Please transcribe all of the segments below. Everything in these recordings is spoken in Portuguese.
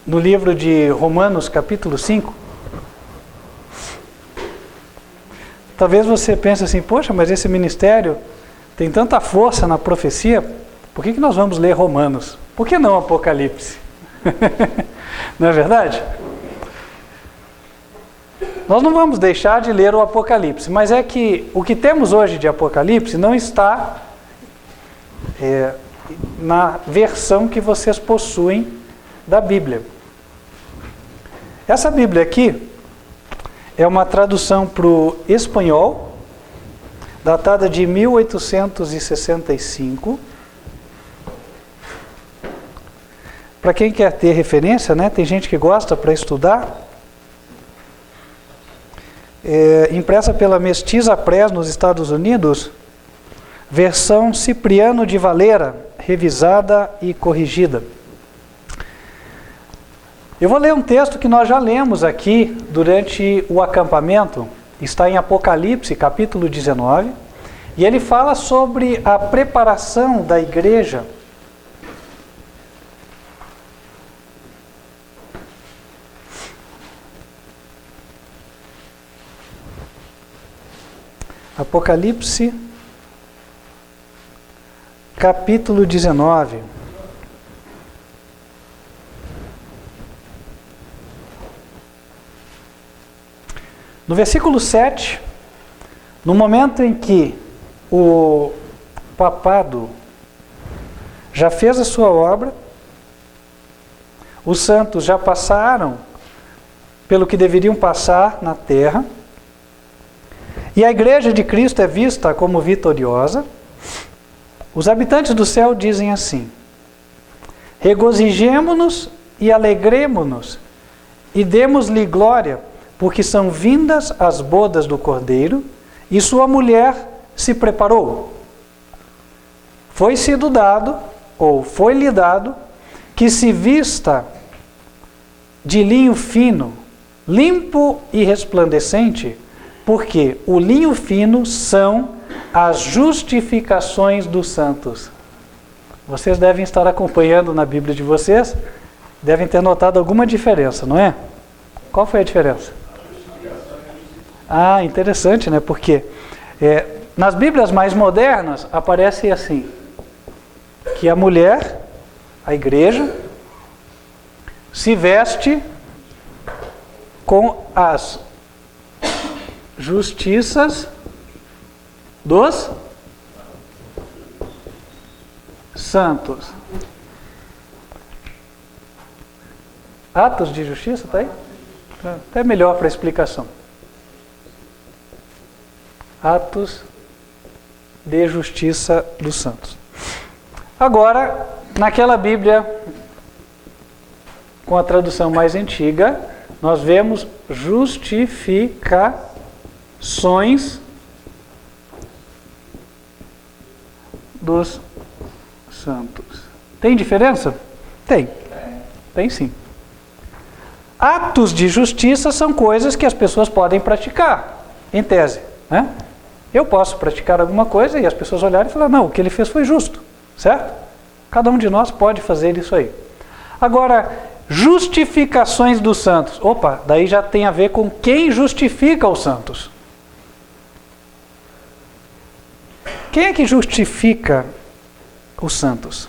no livro de Romanos, capítulo 5. Talvez você pense assim, poxa, mas esse ministério tem tanta força na profecia, por que nós vamos ler Romanos? Por que não Apocalipse? Não é verdade? Nós não vamos deixar de ler o Apocalipse, mas é que o que temos hoje de Apocalipse não está na versão que vocês possuem da Bíblia. Essa Bíblia aqui é uma tradução para o espanhol, datada de 1865. Para quem quer ter referência, né? Tem gente que gosta para estudar. Impressa pela Mestiza Press nos Estados Unidos, versão Cipriano de Valera, revisada e corrigida. Eu vou ler um texto que nós já lemos aqui durante o acampamento, está em Apocalipse, capítulo 19, e ele fala sobre a preparação da igreja. Apocalipse, capítulo 19. No versículo 7, no momento em que o papado já fez a sua obra, os santos já passaram pelo que deveriam passar na terra, e a igreja de Cristo é vista como vitoriosa, os habitantes do céu dizem assim: regozijemo-nos e alegremo-nos, e demos-lhe glória, porque são vindas as bodas do Cordeiro, e sua mulher se preparou. Foi-lhe dado, que se vista de linho fino, limpo e resplandecente, porque o linho fino são as justificações dos santos. Vocês devem estar acompanhando na Bíblia de vocês, devem ter notado alguma diferença, não é? Qual foi a diferença? Ah, interessante, né? Porque nas Bíblias mais modernas aparece assim, que a mulher, a igreja, se veste com as justiças dos santos. Atos de justiça, tá aí? Até melhor para a explicação. Atos de justiça dos santos. Agora, naquela Bíblia, com a tradução mais antiga, nós vemos justificações dos santos. Tem diferença? Tem. Tem sim. Atos de justiça são coisas que as pessoas podem praticar, em tese, né? Eu posso praticar alguma coisa e as pessoas olharem e falar, não, o que ele fez foi justo, certo? Cada um de nós pode fazer isso aí. Agora, justificações dos santos. Opa, daí já tem a ver com quem justifica os santos. Quem é que justifica os santos?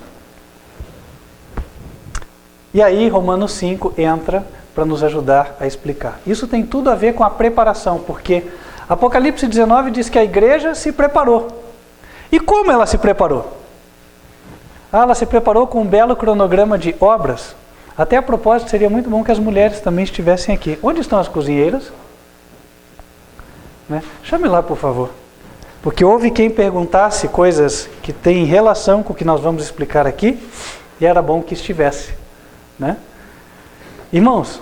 E aí Romanos 5 entra para nos ajudar a explicar. Isso tem tudo a ver com a preparação, porque Apocalipse 19 diz que a igreja se preparou. E como ela se preparou? Ela se preparou com um belo cronograma de obras. Até a propósito, seria muito bom que as mulheres também estivessem aqui. Onde estão as cozinheiras? Né? Chame lá, por favor. Porque houve quem perguntasse coisas que têm relação com o que nós vamos explicar aqui, e era bom que estivesse. Né? Irmãos,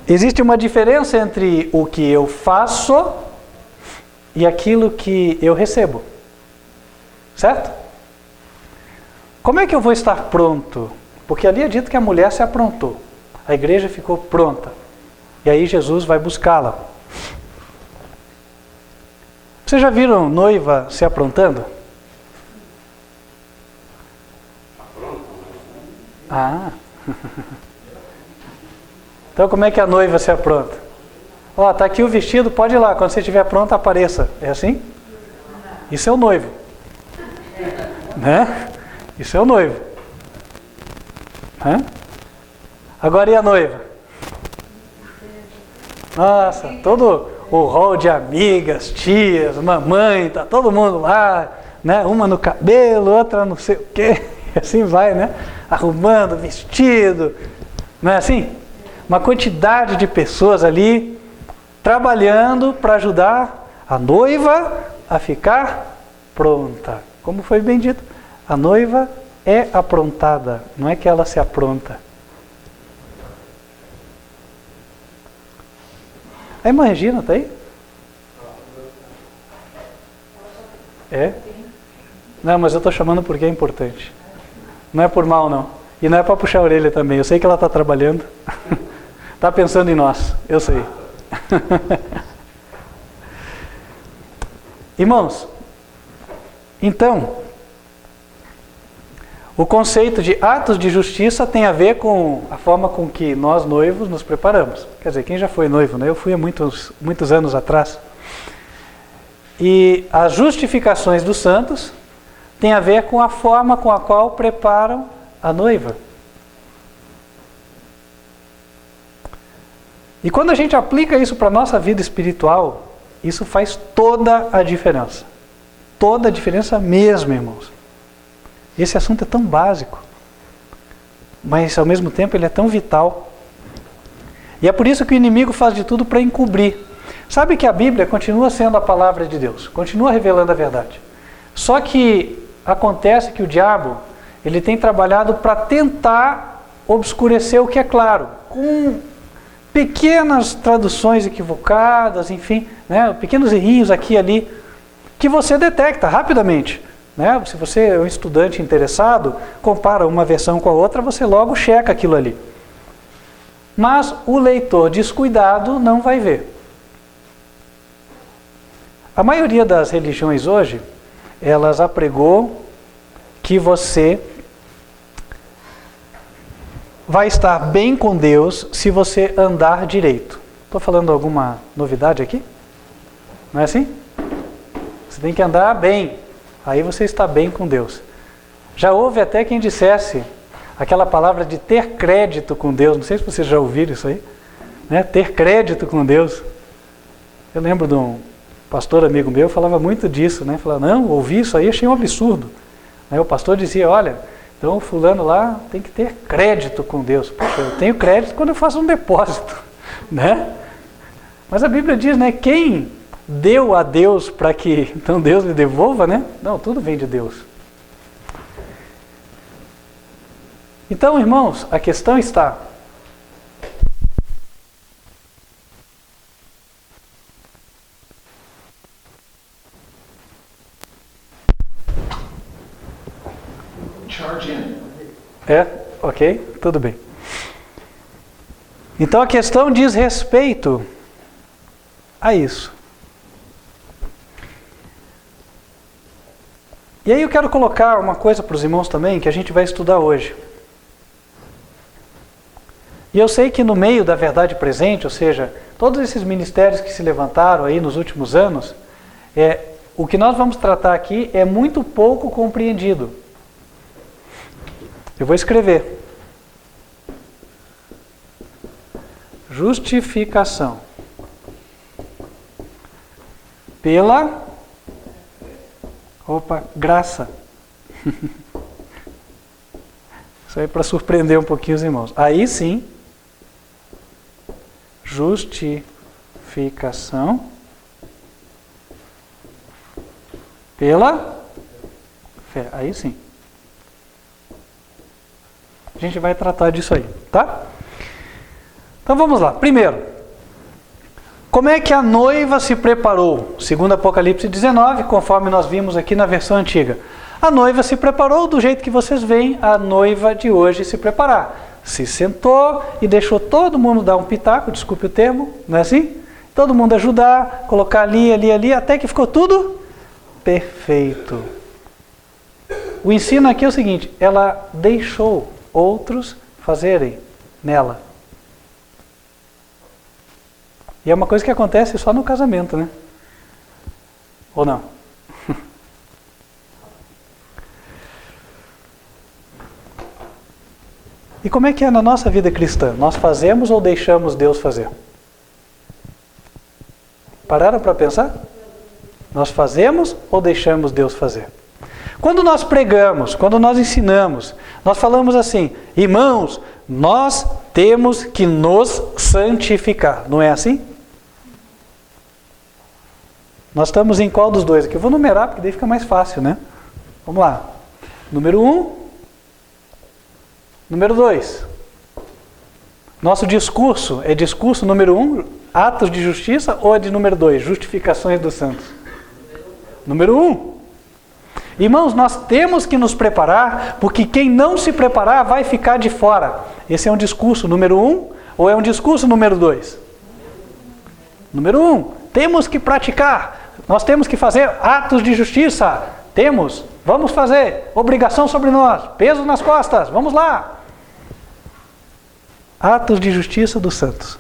existe uma diferença entre o que eu faço e aquilo que eu recebo. Certo? Como é que eu vou estar pronto? Porque ali é dito que a mulher se aprontou. A igreja ficou pronta. E aí Jesus vai buscá-la. Vocês já viram noiva se aprontando? Ah. Então como é que a noiva se apronta? Ó, tá aqui o vestido, pode ir lá, quando você estiver pronto, apareça. É assim? Isso é o noivo. Né? Isso é o noivo. Hã? Agora e a noiva? Nossa, todo o rol de amigas, tias, mamãe, tá todo mundo lá, né? Uma no cabelo, outra não sei o quê, e assim vai, né? Arrumando vestido, não é assim? Uma quantidade de pessoas ali trabalhando para ajudar a noiva a ficar pronta. Como foi bem dito, a noiva é aprontada, não é que ela se apronta. A irmã Regina tá aí? É? Não, mas eu estou chamando porque é importante. Não é por mal, não. E não é para puxar a orelha também. Eu sei que ela está trabalhando. Está pensando em nós. Eu sei. Irmãos, então, o conceito de atos de justiça tem a ver com a forma com que nós noivos nos preparamos. Quer dizer, quem já foi noivo, né? Eu fui há muitos anos atrás. E as justificações dos santos têm a ver com a forma com a qual preparam a noiva. E quando a gente aplica isso para a nossa vida espiritual, isso faz toda a diferença. Toda a diferença mesmo, irmãos. Esse assunto é tão básico, mas ao mesmo tempo ele é tão vital. E é por isso que o inimigo faz de tudo para encobrir. Sabe que a Bíblia continua sendo a palavra de Deus, continua revelando a verdade. Só que acontece que o diabo, ele tem trabalhado para tentar obscurecer o que é claro, com pequenas traduções equivocadas, enfim, né, pequenos errinhos aqui e ali, que você detecta rapidamente. Né? Se você é um estudante interessado, compara uma versão com a outra, você logo checa aquilo ali. Mas o leitor descuidado não vai ver. A maioria das religiões hoje, elas apregou que você vai estar bem com Deus se você andar direito. Estou falando alguma novidade aqui? Não é assim? Você tem que andar bem, aí você está bem com Deus. Já houve até quem dissesse aquela palavra de ter crédito com Deus. Não sei se vocês já ouviram isso aí, né? Ter crédito com Deus. Eu lembro de um pastor amigo meu, falava muito disso, né? Falava, não, ouvi isso aí, achei um absurdo. Aí o pastor dizia, olha, então o fulano lá tem que ter crédito com Deus. Poxa, eu tenho crédito quando eu faço um depósito, né? Mas a Bíblia diz, né, quem deu a Deus para que então Deus lhe devolva, né? Não, tudo vem de Deus. Então, irmãos, a questão está: charge in. É? Ok? Tudo bem. Então a questão diz respeito a isso. E aí eu quero colocar uma coisa para os irmãos também, que a gente vai estudar hoje. E eu sei que no meio da verdade presente, ou seja, todos esses ministérios que se levantaram aí nos últimos anos, o que nós vamos tratar aqui é muito pouco compreendido. Eu vou escrever. Justificação pela graça. Isso aí para surpreender um pouquinho os irmãos. Aí sim, justificação pela fé. Aí sim. A gente vai tratar disso aí, tá? Então vamos lá. Primeiro, como é que a noiva se preparou? Segundo Apocalipse 19, conforme nós vimos aqui na versão antiga. A noiva se preparou do jeito que vocês veem a noiva de hoje se preparar. Se sentou e deixou todo mundo dar um pitaco, desculpe o termo, não é assim? Todo mundo ajudar, colocar ali, até que ficou tudo perfeito. O ensino aqui é o seguinte, ela deixou outros fazerem nela. E é uma coisa que acontece só no casamento, né? Ou não? E como é que é na nossa vida cristã? Nós fazemos ou deixamos Deus fazer? Pararam para pensar? Nós fazemos ou deixamos Deus fazer? Quando nós pregamos, quando nós ensinamos, nós falamos assim: irmãos, nós temos que nos santificar. Não é assim? Nós estamos em qual dos dois aqui? Eu vou numerar porque daí fica mais fácil, né? Vamos lá. Número 1. Número 2. Nosso discurso é discurso número 1, atos de justiça, ou é de número 2, justificações dos santos? Número 1. Irmãos, nós temos que nos preparar, porque quem não se preparar vai ficar de fora. Esse é um discurso número 1, ou é um discurso número 2? Número 1. Temos que praticar. Nós temos que fazer atos de justiça. Temos. Vamos fazer. Obrigação sobre nós. Peso nas costas. Vamos lá. Atos de justiça dos santos.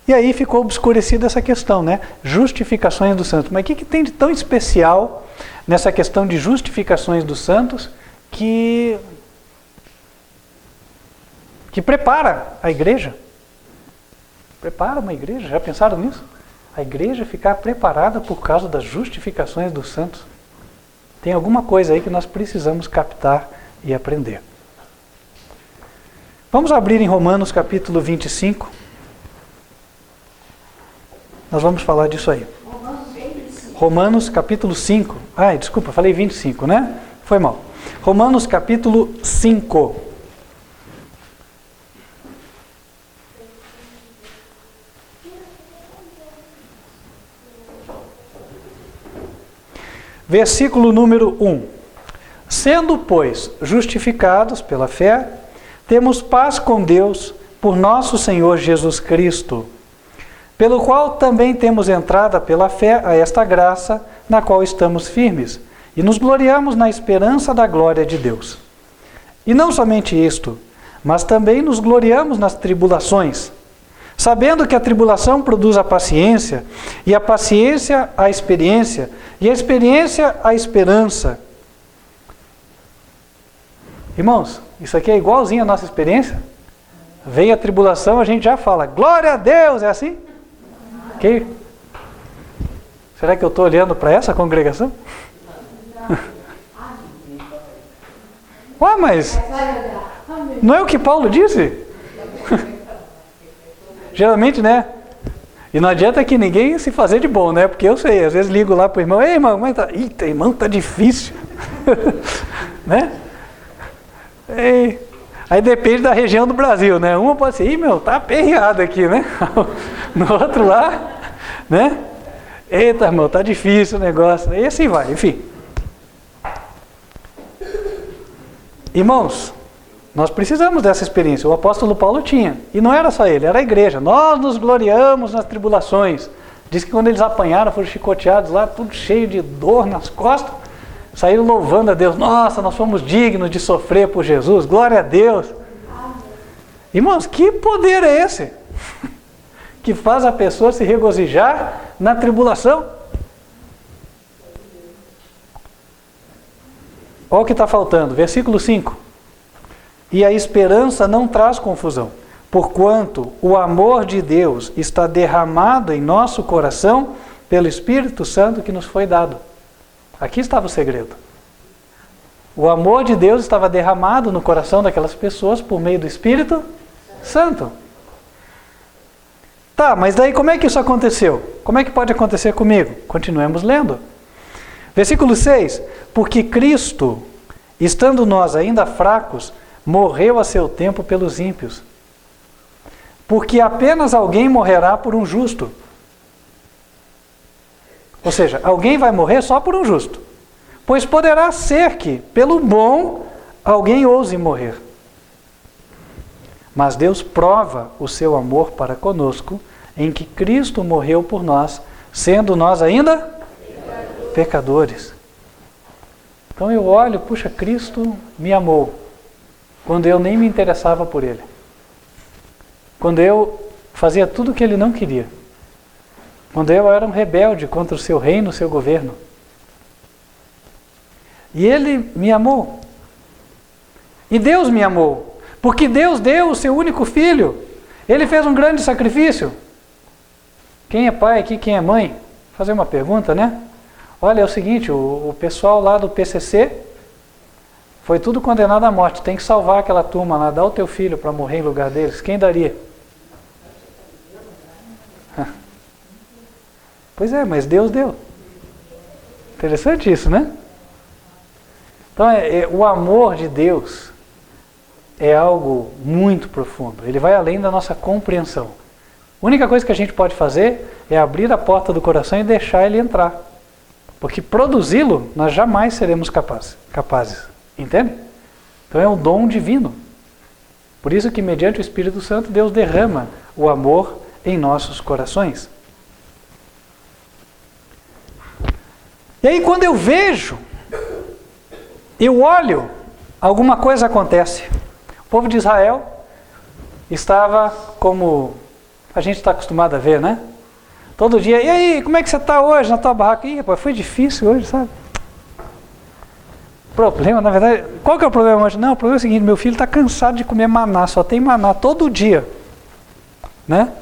E aí ficou obscurecida essa questão, né? Justificações dos santos. Mas o que tem de tão especial nessa questão de justificações dos santos que prepara a igreja? Prepara uma igreja. Já pensaram nisso? A igreja ficar preparada por causa das justificações dos santos. Tem alguma coisa aí que nós precisamos captar e aprender. Vamos abrir em Romanos capítulo 25. Nós vamos falar disso aí. Romanos capítulo 5. Ai, desculpa, falei 25, né? Foi mal. Romanos capítulo 5. Versículo número 1. Sendo, pois, justificados pela fé, temos paz com Deus por nosso Senhor Jesus Cristo, pelo qual também temos entrada pela fé a esta graça, na qual estamos firmes, e nos gloriamos na esperança da glória de Deus. E não somente isto, mas também nos gloriamos nas tribulações, sabendo que a tribulação produz a paciência, e a paciência a experiência, e a experiência a esperança. Irmãos, isso aqui é igualzinho à nossa experiência? Vem a tribulação, a gente já fala, glória a Deus, é assim? Okay. Será que eu estou olhando para essa congregação? Ué, mas não é o que Paulo disse? Geralmente, né? E não adianta que ninguém se fazer de bom, né? Porque eu sei, às vezes ligo lá para o irmão, ei, irmão, mas tá... Eita, irmão, tá difícil. Né? Ei. Aí depende da região do Brasil, né? Uma pode ser, meu, tá aperreado aqui, né? No outro lá, né? Eita, irmão, tá difícil o negócio. E assim vai, enfim. Irmãos, nós precisamos dessa experiência. O apóstolo Paulo tinha. E não era só ele, era a igreja. Nós nos gloriamos nas tribulações. Diz que quando eles apanharam, foram chicoteados lá, tudo cheio de dor nas costas, saíram louvando a Deus. Nossa, nós fomos dignos de sofrer por Jesus. Glória a Deus. Irmãos, que poder é esse? Que faz a pessoa se regozijar na tribulação? Olha o que está faltando. Versículo 5. E a esperança não traz confusão, porquanto o amor de Deus está derramado em nosso coração pelo Espírito Santo que nos foi dado. Aqui estava o segredo. O amor de Deus estava derramado no coração daquelas pessoas por meio do Espírito Santo. Tá, mas daí como é que isso aconteceu? Como é que pode acontecer comigo? Continuemos lendo. Versículo 6. Porque Cristo, estando nós ainda fracos, morreu a seu tempo pelos ímpios. Porque apenas alguém morrerá por um justo. Ou seja, alguém vai morrer só por um justo. Pois poderá ser que, pelo bom, alguém ouse morrer. Mas Deus prova o seu amor para conosco, em que Cristo morreu por nós, sendo nós ainda pecadores. Então eu olho, puxa, Cristo me amou quando eu nem me interessava por Ele. Quando eu fazia tudo o que Ele não queria. Quando eu era um rebelde contra o seu reino, o seu governo. E Ele me amou. E Deus me amou. Porque Deus deu o seu único filho. Ele fez um grande sacrifício. Quem é pai aqui, quem é mãe? Vou fazer uma pergunta, né? Olha, é o seguinte, o pessoal lá do PCC foi tudo condenado à morte. Tem que salvar aquela turma lá. Dá o teu filho para morrer em lugar deles. Quem daria? Pois é, mas Deus deu. Interessante isso, né? Então, o amor de Deus é algo muito profundo. Ele vai além da nossa compreensão. A única coisa que a gente pode fazer é abrir a porta do coração e deixar ele entrar. Porque produzi-lo, nós jamais seremos capazes. Entende? Então é um dom divino. Por isso que, mediante o Espírito Santo, Deus derrama o amor em nossos corações. E aí, quando eu vejo, eu olho, alguma coisa acontece. O povo de Israel estava como a gente está acostumado a ver, né? Todo dia, e aí, como é que você está hoje na tua barraca? Ih, rapaz, foi difícil hoje, sabe? Problema, na verdade, qual que é o problema hoje? Não, o problema é o seguinte, meu filho está cansado de comer maná, só tem maná todo dia. Né?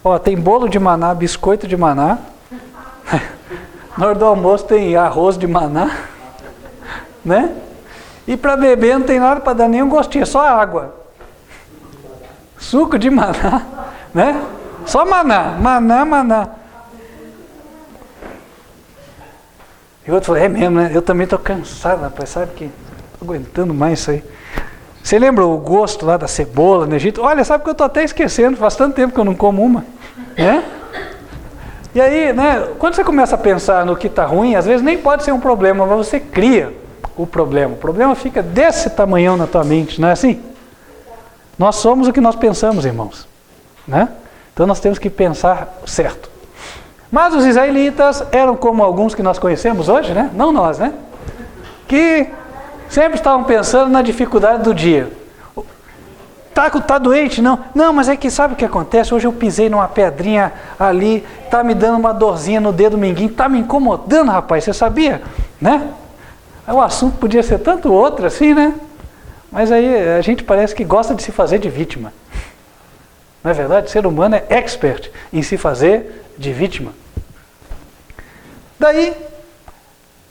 Ó, tem bolo de maná, biscoito de maná. Na hora do almoço tem arroz de maná. Né? E para beber não tem nada para dar nenhum gostinho, é só água. Suco de maná. Né? Só maná, maná. E o outro falou, é mesmo, né? Eu também estou cansado, rapaz, sabe que estou aguentando mais isso aí. Você lembra o gosto lá da cebola no Egito? Olha, sabe que eu estou até esquecendo, faz tanto tempo que eu não como uma. Né? E aí, né, quando você começa a pensar no que está ruim, às vezes nem pode ser um problema, mas você cria o problema. O problema fica desse tamanhão na tua mente, não é assim? Nós somos o que nós pensamos, irmãos. Né? Então nós temos que pensar certo. Mas os israelitas eram como alguns que nós conhecemos hoje, né? Não nós, né? Que sempre estavam pensando na dificuldade do dia. Tá doente? Não. Não, mas é que sabe o que acontece? Hoje eu pisei numa pedrinha ali, tá me dando uma dorzinha no dedo mindinho, tá me incomodando, rapaz, você sabia? Né? O assunto podia ser tanto outro assim, né? Mas aí a gente parece que gosta de se fazer de vítima. Não é verdade? O ser humano é expert em se fazer de vítima. Daí,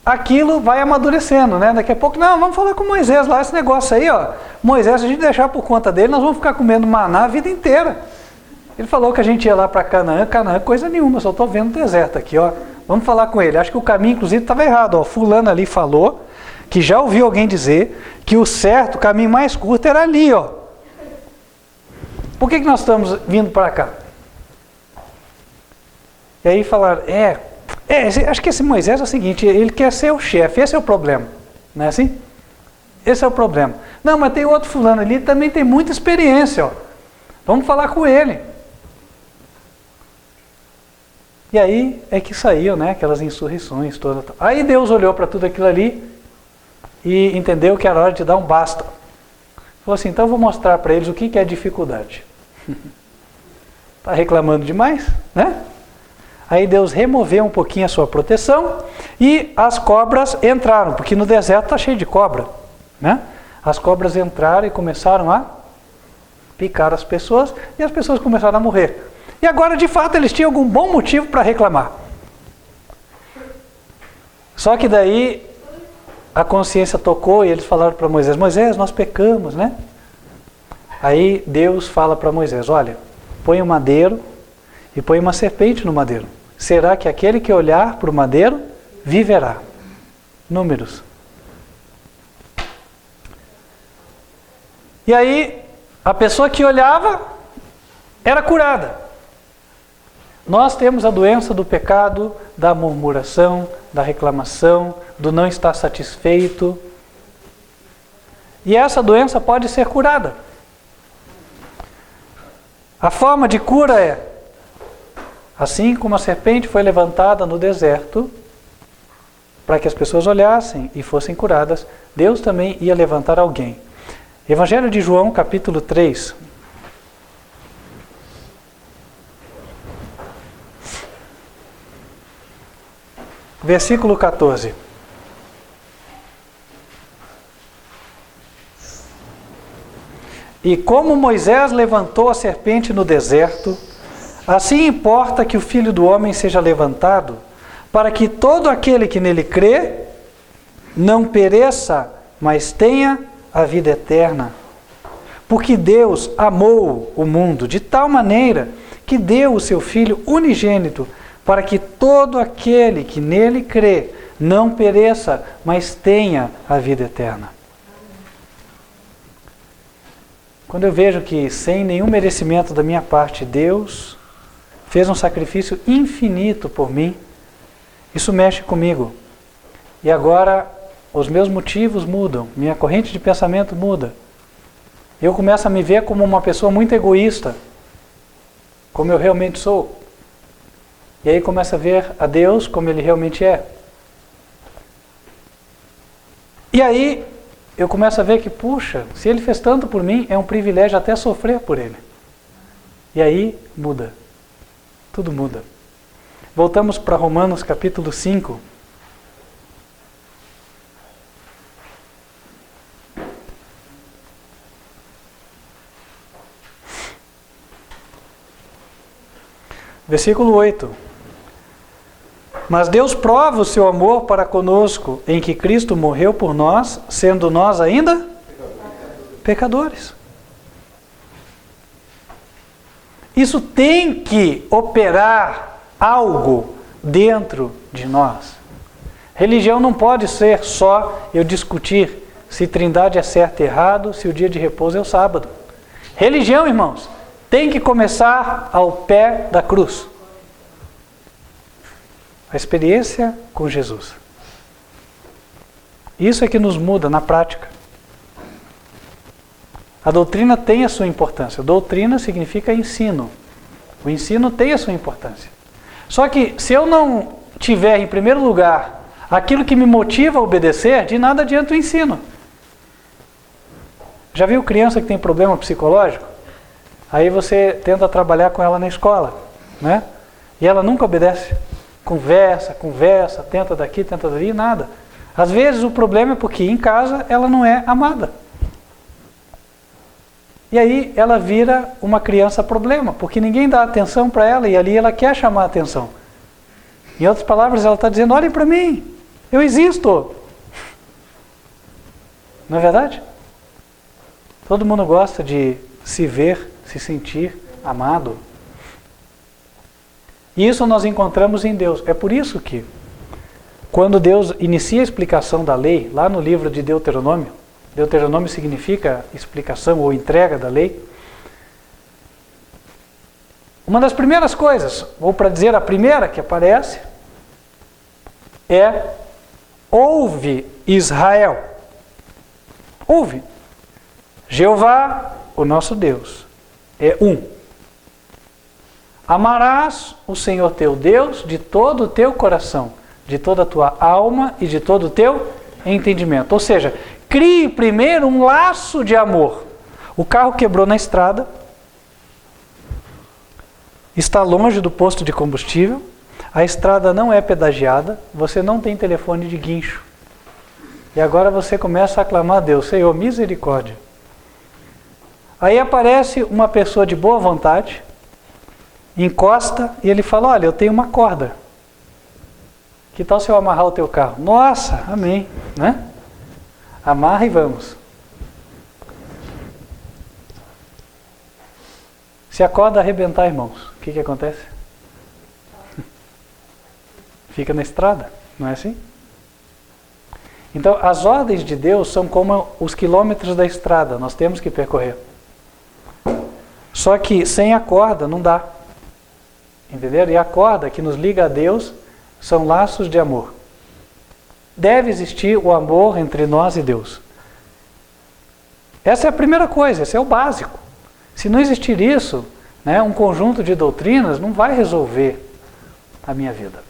aquilo vai amadurecendo, né? Daqui a pouco, não, vamos falar com Moisés lá, esse negócio aí, ó. Moisés, se a gente deixar por conta dele, nós vamos ficar comendo maná a vida inteira. Ele falou que a gente ia lá para Canaã, coisa nenhuma, só estou vendo deserto aqui, ó. Vamos falar com ele. Acho que o caminho, inclusive, estava errado, ó. Fulano ali falou que já ouviu alguém dizer que o certo, o caminho mais curto era ali, ó. Por que nós estamos vindo para cá? E aí falaram, acho que esse Moisés é o seguinte, ele quer ser o chefe, esse é o problema. Não é assim? Esse é o problema. Não, mas tem outro fulano ali, também tem muita experiência, ó. Vamos falar com ele. E aí é que saíam, né, aquelas insurreições todas. Aí Deus olhou para tudo aquilo ali e entendeu que era hora de dar um basta. Falou assim, então eu vou mostrar para eles o que é dificuldade. Está reclamando demais, né? Aí Deus removeu um pouquinho a sua proteção e as cobras entraram, porque no deserto está cheio de cobra, né? As cobras entraram e começaram a picar as pessoas e as pessoas começaram a morrer. E agora, de fato, eles tinham algum bom motivo para reclamar. Só que daí a consciência tocou e eles falaram para Moisés, Moisés, nós pecamos, né? Aí Deus fala para Moisés, olha, põe um madeiro e põe uma serpente no madeiro. Será que aquele que olhar para o madeiro viverá? Números. E aí, a pessoa que olhava era curada. Nós temos a doença do pecado, da murmuração, da reclamação, do não estar satisfeito. E essa doença pode ser curada. A forma de cura é, assim como a serpente foi levantada no deserto, para que as pessoas olhassem e fossem curadas, Deus também ia levantar alguém. Evangelho de João, capítulo 3. Versículo 14. E como Moisés levantou a serpente no deserto, assim importa que o Filho do Homem seja levantado, para que todo aquele que nele crê não pereça, mas tenha a vida eterna. Porque Deus amou o mundo de tal maneira que deu o seu Filho unigênito, para que todo aquele que nele crê não pereça, mas tenha a vida eterna. Quando eu vejo que sem nenhum merecimento da minha parte, Deus fez um sacrifício infinito por mim, isso mexe comigo. E agora os meus motivos mudam, minha corrente de pensamento muda. Eu começo a me ver como uma pessoa muito egoísta, como eu realmente sou. E aí começo a ver a Deus como Ele realmente é. E aí eu começo a ver que, puxa, se Ele fez tanto por mim, é um privilégio até sofrer por Ele. E aí muda. Tudo muda. Voltamos para Romanos capítulo 5. Versículo 8. Mas Deus prova o seu amor para conosco, em que Cristo morreu por nós, sendo nós ainda pecadores. Isso tem que operar algo dentro de nós. Religião não pode ser só eu discutir se Trindade é certo e errado, se o dia de repouso é o sábado. Religião, irmãos, tem que começar ao pé da cruz. A experiência com Jesus. Isso é que nos muda na prática. A doutrina tem a sua importância. Doutrina significa ensino. O ensino tem a sua importância. Só que se eu não tiver em primeiro lugar aquilo que me motiva a obedecer, de nada adianta o ensino. Já viu criança que tem problema psicológico? Aí você tenta trabalhar com ela na escola, né? E ela nunca obedece. Conversa, tenta daqui, tenta dali, nada. Às vezes o problema é porque em casa ela não é amada. E aí ela vira uma criança problema, porque ninguém dá atenção para ela e ali ela quer chamar a atenção. Em outras palavras, ela está dizendo, olhem para mim, eu existo. Não é verdade? Todo mundo gosta de se ver, se sentir amado. E isso nós encontramos em Deus. É por isso que, quando Deus inicia a explicação da lei, lá no livro de Deuteronômio, Deuteronômio significa explicação ou entrega da lei, uma das primeiras coisas, ou para dizer a primeira que aparece, é: ouve Israel. Ouve. Jeová, o nosso Deus, é um. Amarás o Senhor teu Deus de todo o teu coração, de toda a tua alma e de todo o teu entendimento. Ou seja, crie primeiro um laço de amor. O carro quebrou na estrada, está longe do posto de combustível, a estrada não é pedagiada, você não tem telefone de guincho. E agora você começa a clamar a Deus, Senhor, misericórdia. Aí aparece uma pessoa de boa vontade, encosta e ele fala, olha, eu tenho uma corda. Que tal se eu amarrar o teu carro? Nossa, amém, né? Amarra e vamos. Se a corda arrebentar, irmãos, o que acontece? Fica na estrada, não é assim? Então, as ordens de Deus são como os quilômetros da estrada, nós temos que percorrer. Só que sem a corda não dá. Entenderam? E a corda que nos liga a Deus são laços de amor. Deve existir o amor entre nós e Deus. Essa é a primeira coisa, esse é o básico. Se não existir isso, né, um conjunto de doutrinas não vai resolver a minha vida.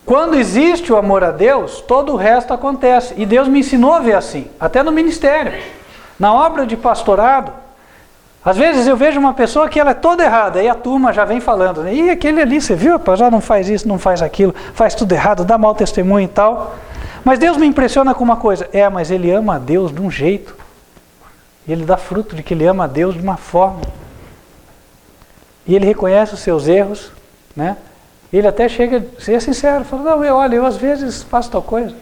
Quando existe o amor a Deus, todo o resto acontece. E Deus me ensinou a ver assim, até no ministério. Na obra de pastorado, às vezes eu vejo uma pessoa que ela é toda errada, aí a turma já vem falando, né? E aquele ali, você viu, rapaz, já não faz isso, não faz aquilo, faz tudo errado, dá mau testemunho e tal. Mas Deus me impressiona com uma coisa, mas ele ama a Deus de um jeito. E ele dá fruto de que ele ama a Deus de uma forma. E ele reconhece os seus erros, né? Ele até chega a ser sincero, fala, não, eu às vezes faço tal coisa.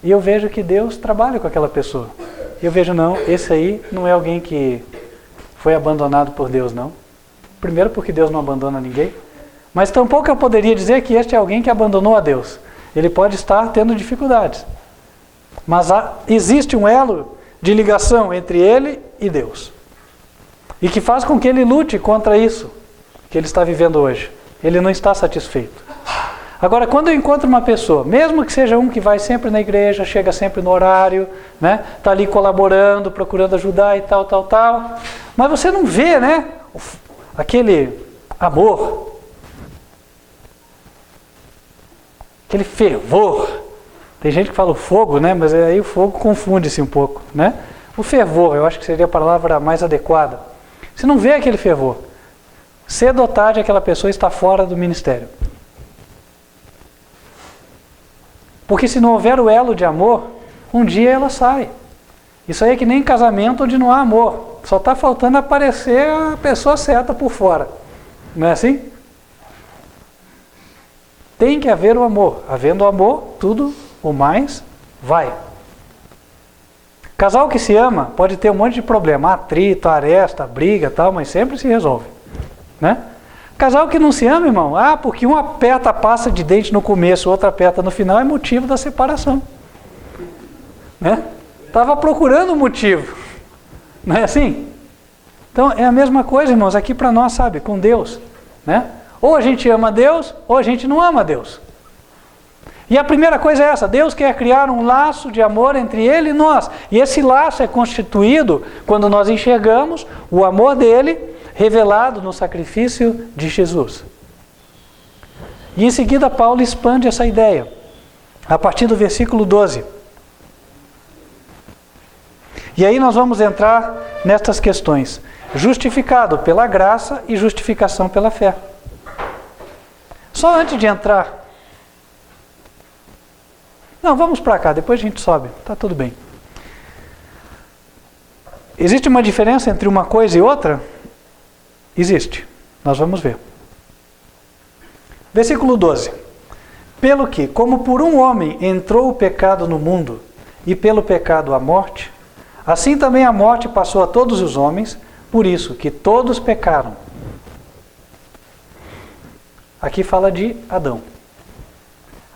E eu vejo que Deus trabalha com aquela pessoa. E eu vejo, não, esse aí não é alguém que foi abandonado por Deus, não. Primeiro porque Deus não abandona ninguém. Mas tampouco eu poderia dizer que este é alguém que abandonou a Deus. Ele pode estar tendo dificuldades. Mas existe um elo de ligação entre ele e Deus. E que faz com que ele lute contra isso que ele está vivendo hoje. Ele não está satisfeito. Agora, quando eu encontro uma pessoa, mesmo que seja um que vai sempre na igreja, chega sempre no horário, né? Está ali colaborando, procurando ajudar e tal, mas você não vê, né? Aquele amor, aquele fervor. Tem gente que fala o fogo, né? Mas aí o fogo confunde-se um pouco, né? O fervor, eu acho que seria a palavra mais adequada. Você não vê aquele fervor. Cedo ou tarde aquela pessoa está fora do ministério. Porque se não houver o elo de amor, um dia ela sai. Isso aí é que nem casamento onde não há amor. Só está faltando aparecer a pessoa certa por fora. Não é assim? Tem que haver o amor. Havendo o amor, tudo o mais vai. Casal que se ama pode ter um monte de problema. Atrito, aresta, briga, tal, mas sempre se resolve. Né? Casal que não se ama, irmão, porque um aperta a pasta de dente no começo, o outro aperta no final, é motivo da separação. Né? Estava procurando um motivo. Não é assim? Então é a mesma coisa, irmãos, aqui para nós, sabe, com Deus. Né? Ou a gente ama Deus, ou a gente não ama Deus. E a primeira coisa é essa, Deus quer criar um laço de amor entre Ele e nós. E esse laço é constituído quando nós enxergamos o amor dEle revelado no sacrifício de Jesus. E em seguida Paulo expande essa ideia, a partir do versículo 12. E aí nós vamos entrar nestas questões. Justificado pela graça e justificação pela fé. Só antes de entrar... Não, vamos para cá, depois a gente sobe, tá tudo bem. Existe uma diferença entre uma coisa e outra? Existe, nós vamos ver. Versículo 12. Pelo que, como por um homem entrou o pecado no mundo, e pelo pecado a morte, assim também a morte passou a todos os homens, por isso que todos pecaram. Aqui fala de Adão.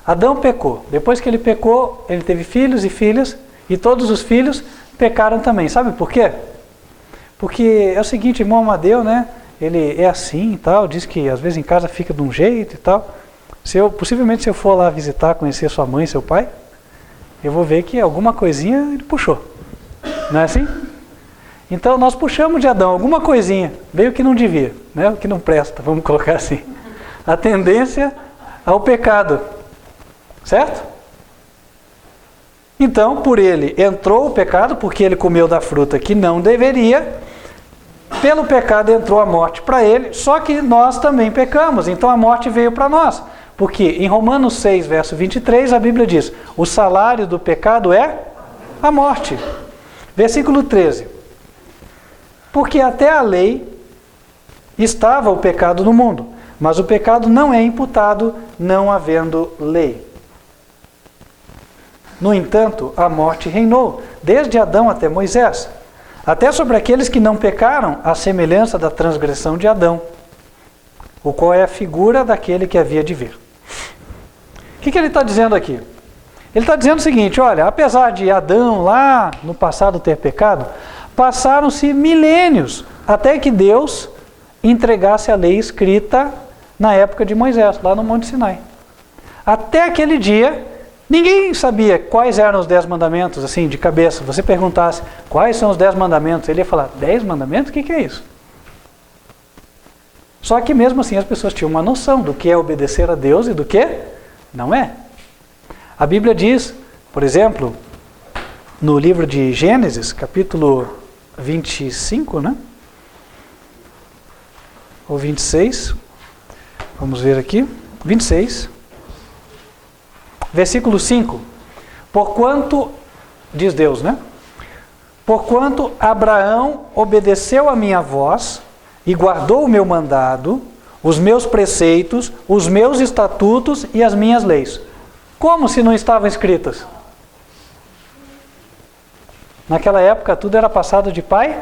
Adão pecou. Depois que ele pecou, ele teve filhos e filhas, e todos os filhos pecaram também. Sabe por quê? Porque é o seguinte, irmão Amadeu, né? Ele é assim e tal, diz que às vezes em casa fica de um jeito e tal. Possivelmente se eu for lá visitar, conhecer sua mãe e seu pai, eu vou ver que alguma coisinha ele puxou. Não é assim? Então nós puxamos de Adão alguma coisinha, veio que não devia, né? O que não presta, vamos colocar assim. A tendência ao pecado. Certo? Então, por ele entrou o pecado, porque ele comeu da fruta que não deveria. Pelo pecado entrou a morte para ele, só que nós também pecamos, então a morte veio para nós. Porque em Romanos 6, verso 23, a Bíblia diz, o salário do pecado é a morte. Versículo 13. Porque até a lei estava o pecado no mundo, mas o pecado não é imputado, não havendo lei. No entanto, a morte reinou, desde Adão até Moisés, até sobre aqueles que não pecaram, à semelhança da transgressão de Adão, o qual é a figura daquele que havia de vir. O que ele está dizendo aqui? Ele está dizendo o seguinte, olha, apesar de Adão lá no passado ter pecado, passaram-se milênios até que Deus entregasse a lei escrita na época de Moisés, lá no Monte Sinai. Até aquele dia, ninguém sabia quais eram os 10 mandamentos, assim, de cabeça. Você perguntasse, quais são os 10 mandamentos? Ele ia falar, 10 mandamentos? O que é isso? Só que mesmo assim as pessoas tinham uma noção do que é obedecer a Deus e do que não é. A Bíblia diz, por exemplo, no livro de Gênesis, capítulo 25, né? Ou 26, vamos ver aqui, 26, versículo 5. Porquanto, diz Deus, né? Porquanto Abraão obedeceu a minha voz e guardou o meu mandado, os meus preceitos, os meus estatutos e as minhas leis. Como se não estavam escritas? Naquela época tudo era passado de pai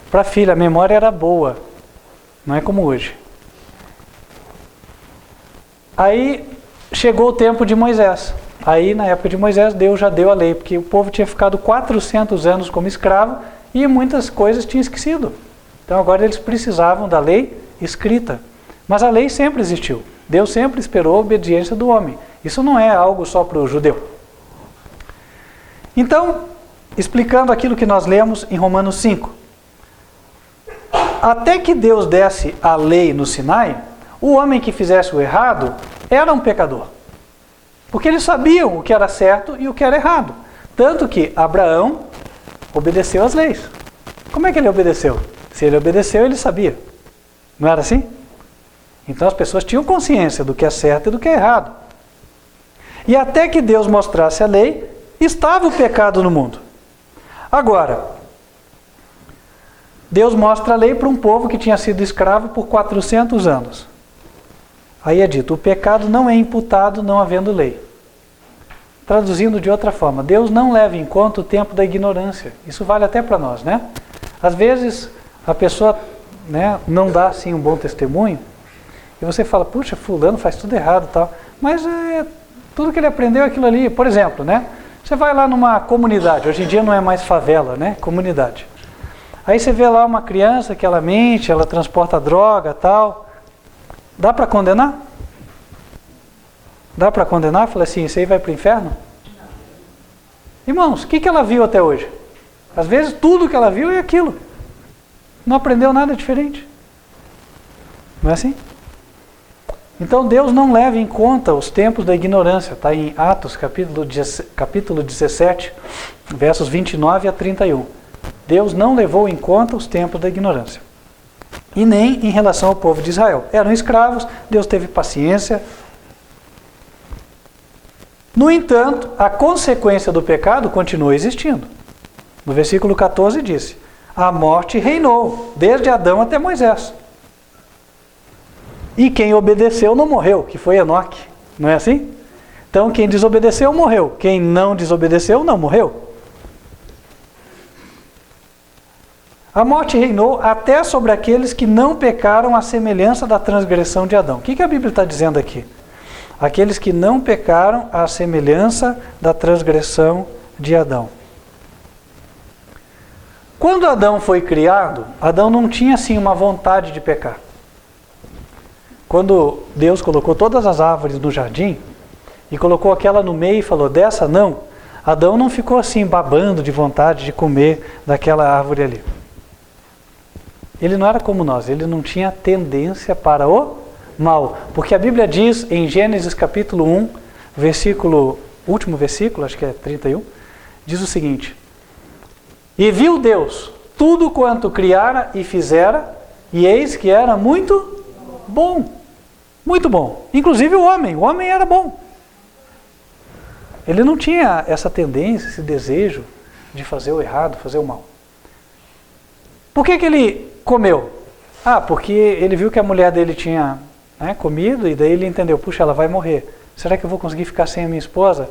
para filho, a memória era boa, não é como hoje. Aí chegou o tempo de Moisés. Aí na época de Moisés Deus já deu a lei, porque o povo tinha ficado 400 anos como escravo e muitas coisas tinham esquecido. Então agora eles precisavam da lei escrita. Mas a lei sempre existiu. Deus sempre esperou a obediência do homem. Isso não é algo só para o judeu. Então, explicando aquilo que nós lemos em Romanos 5. Até que Deus desse a lei no Sinai, o homem que fizesse o errado era um pecador. Porque eles sabiam o que era certo e o que era errado. Tanto que Abraão obedeceu às leis. Como é que ele obedeceu? Se ele obedeceu, ele sabia. Não era assim? Então as pessoas tinham consciência do que é certo e do que é errado. E até que Deus mostrasse a lei, estava o pecado no mundo. Agora, Deus mostra a lei para um povo que tinha sido escravo por 400 anos. Aí é dito, o pecado não é imputado não havendo lei. Traduzindo de outra forma, Deus não leva em conta o tempo da ignorância. Isso vale até para nós, né? Às vezes a pessoa, né, não dá assim um bom testemunho e você fala, puxa, fulano faz tudo errado e tal. Mas tudo que ele aprendeu é aquilo ali. Por exemplo, né? Você vai lá numa comunidade, hoje em dia não é mais favela, né? Comunidade. Aí você vê lá uma criança que ela mente, ela transporta droga e tal. Dá para condenar? Dá para condenar? Fala assim, isso aí vai para o inferno? Irmãos, o que ela viu até hoje? Às vezes tudo que ela viu é aquilo. Não aprendeu nada diferente. Não é assim? Então Deus não leva em conta os tempos da ignorância. Está em Atos, capítulo 17, versos 29 a 31. Deus não levou em conta os tempos da ignorância. E nem em relação ao povo de Israel. Eram escravos, Deus teve paciência. No entanto, a consequência do pecado continua existindo. No versículo 14 disse, a morte reinou, desde Adão até Moisés. E quem obedeceu não morreu, que foi Enoque. Não é assim? Então quem desobedeceu morreu, quem não desobedeceu não morreu. A morte reinou até sobre aqueles que não pecaram à semelhança da transgressão de Adão. O que a Bíblia está dizendo aqui? Aqueles que não pecaram à semelhança da transgressão de Adão. Quando Adão foi criado, Adão não tinha assim uma vontade de pecar. Quando Deus colocou todas as árvores no jardim e colocou aquela no meio e falou, dessa não, Adão não ficou assim babando de vontade de comer daquela árvore ali. Ele não era como nós, ele não tinha tendência para o mal. Porque a Bíblia diz em Gênesis capítulo 1, último versículo, acho que é 31, diz o seguinte, e viu Deus tudo quanto criara e fizera, e eis que era muito bom. Muito bom. Inclusive o homem era bom. Ele não tinha essa tendência, esse desejo de fazer o errado, fazer o mal. Por que ele comeu? Porque ele viu que a mulher dele tinha comido e daí ele entendeu, puxa, ela vai morrer. Será que eu vou conseguir ficar sem a minha esposa?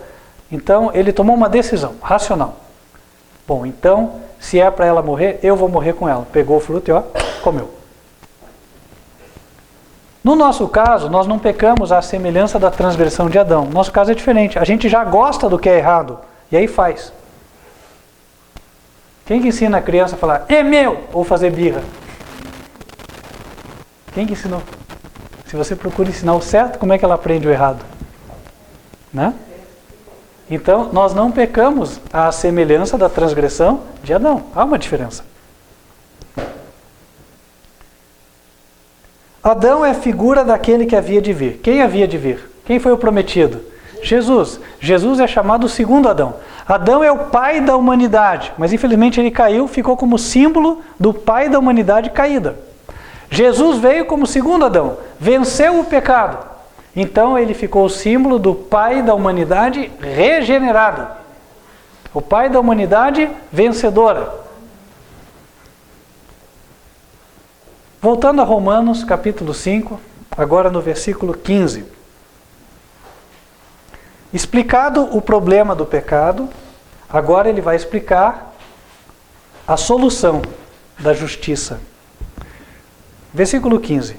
Então ele tomou uma decisão racional. Bom, então, se é para ela morrer, eu vou morrer com ela. Pegou o fruto e comeu. No nosso caso, nós não pecamos à semelhança da transgressão de Adão. No nosso caso é diferente. A gente já gosta do que é errado e aí faz. Quem que ensina a criança a falar, é meu, ou fazer birra? Quem que ensinou? Se você procura ensinar o certo, como é que ela aprende o errado? Né? Então, nós não pecamos à semelhança da transgressão de Adão. Há uma diferença. Adão é figura daquele que havia de vir. Quem havia de vir? Quem foi o prometido? Jesus. Jesus é chamado o segundo Adão. Adão é o pai da humanidade, mas infelizmente ele caiu, ficou como símbolo do pai da humanidade caída. Jesus veio como segundo Adão, venceu o pecado. Então ele ficou o símbolo do pai da humanidade regenerado. O pai da humanidade vencedora. Voltando a Romanos, capítulo 5, agora no versículo 15. Explicado o problema do pecado, agora ele vai explicar a solução da justiça. Versículo 15.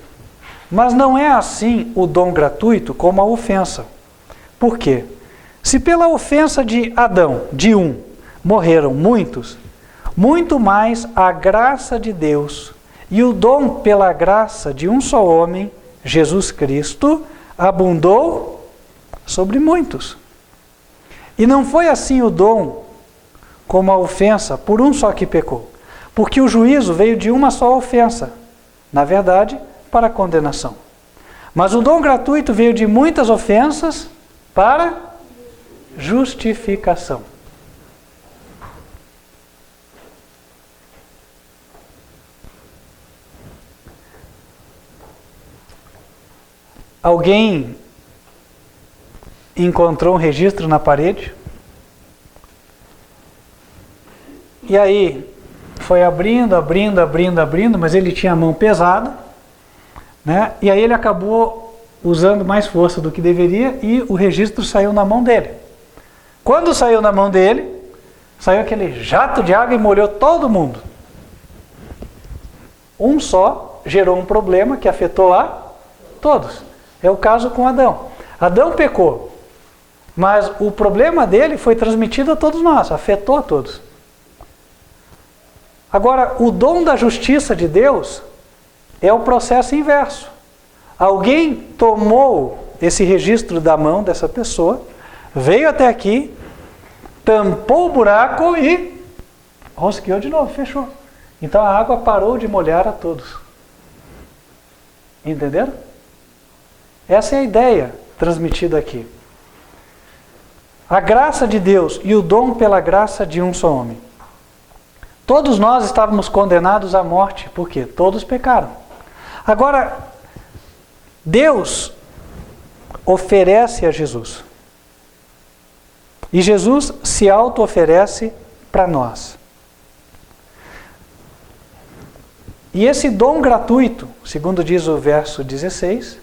Mas não é assim o dom gratuito como a ofensa. Por quê? Se pela ofensa de Adão, de um, morreram muitos, muito mais a graça de Deus e o dom pela graça de um só homem, Jesus Cristo, abundou sobre muitos. E não foi assim o dom como a ofensa por um só que pecou, porque o juízo veio de uma só ofensa, na verdade, para a condenação. Mas o dom gratuito veio de muitas ofensas para justificação. Alguém encontrou um registro na parede e aí foi abrindo, mas ele tinha a mão pesada, né? E aí ele acabou usando mais força do que deveria e o registro saiu na mão dele. Quando saiu na mão dele, saiu aquele jato de água e molhou todo mundo. Um só gerou um problema que afetou a todos. É o caso com Adão. Adão pecou, mas o problema dele foi transmitido a todos nós, afetou a todos. Agora, o dom da justiça de Deus é o processo inverso. Alguém tomou esse registro da mão dessa pessoa, veio até aqui, tampou o buraco e rosqueou de novo, fechou. Então a água parou de molhar a todos. Entenderam? Essa é a ideia transmitida aqui. A graça de Deus e o dom pela graça de um só homem. Todos nós estávamos condenados à morte, porque todos pecaram. Agora, Deus oferece a Jesus. E Jesus se auto-oferece para nós. E esse dom gratuito, segundo diz o verso 16,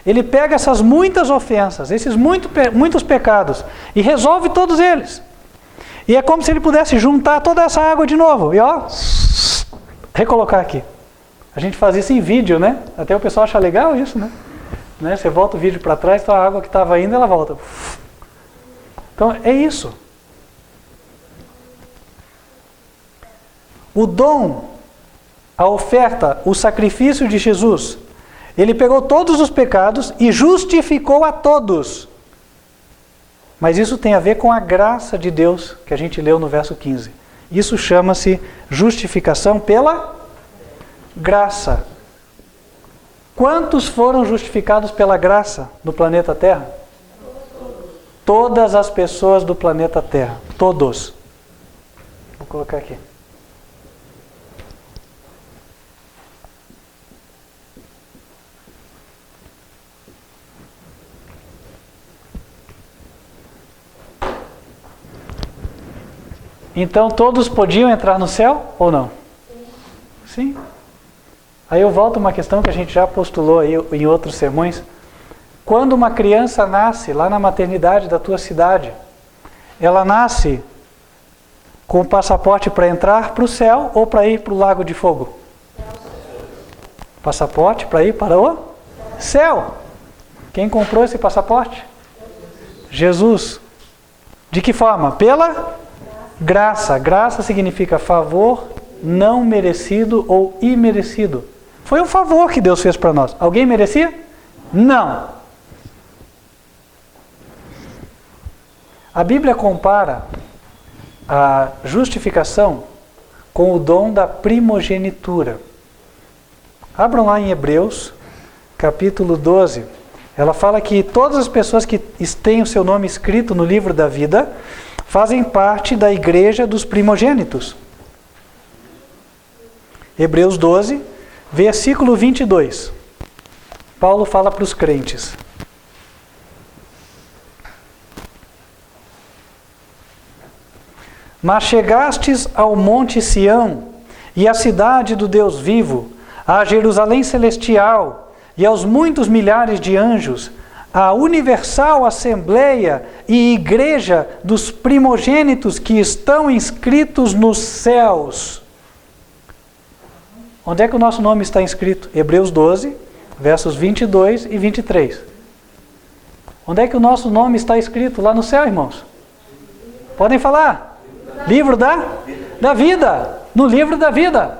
ele pega essas muitas ofensas, esses muitos pecados, e resolve todos eles. E é como se ele pudesse juntar toda essa água de novo, e ó, recolocar aqui. A gente faz isso em vídeo, né? Até o pessoal acha legal isso, né? Você volta o vídeo para trás, então a água que estava indo, ela volta. Então, é isso. O dom, a oferta, o sacrifício de Jesus, ele pegou todos os pecados e justificou a todos. Mas isso tem a ver com a graça de Deus, que a gente leu no verso 15. Isso chama-se justificação pela graça. Quantos foram justificados pela graça no planeta Terra? Todas as pessoas do planeta Terra. Todos. Vou colocar aqui. Então todos podiam entrar no céu ou não? Sim. Aí eu volto a uma questão que a gente já postulou aí em outros sermões. Quando uma criança nasce lá na maternidade da tua cidade, ela nasce com o passaporte para entrar para o céu ou para ir para o lago de fogo? Passaporte para ir para o céu. Quem comprou esse passaporte? Jesus. De que forma? Pela graça. Graça significa favor não merecido ou imerecido. Foi um favor que Deus fez para nós. Alguém merecia? Não. A Bíblia compara a justificação com o dom da primogenitura. Abram lá em Hebreus, capítulo 12. Ela fala que todas as pessoas que têm o seu nome escrito no livro da vida fazem parte da igreja dos primogênitos. Hebreus 12, versículo 22. Paulo fala para os crentes. Mas chegastes ao monte Sião, e à cidade do Deus vivo, à Jerusalém celestial, e aos muitos milhares de anjos, à universal assembleia e igreja dos primogênitos que estão inscritos nos céus. Onde é que o nosso nome está inscrito? Hebreus 12, versos 22 e 23. Onde é que o nosso nome está escrito? Lá no céu, irmãos. Podem falar? Livro da vida. No livro da vida.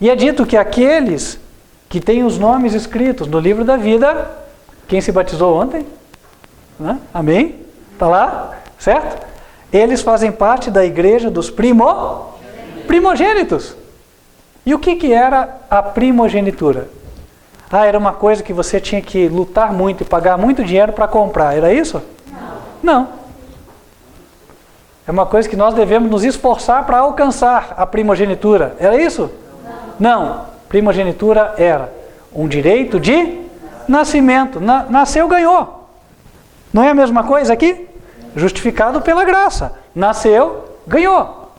E é dito que aqueles que têm os nomes escritos no livro da vida, quem se batizou ontem? Né? Amém? Está lá? Certo? Eles fazem parte da igreja dos primogênitos. E o que era a primogenitura? Era uma coisa que você tinha que lutar muito e pagar muito dinheiro para comprar. Era isso? Não. É uma coisa que nós devemos nos esforçar para alcançar a primogenitura. Era isso? Não. Primogenitura era um direito de nascimento. Nasceu, ganhou. Não é a mesma coisa aqui? Justificado pela graça. Nasceu, ganhou.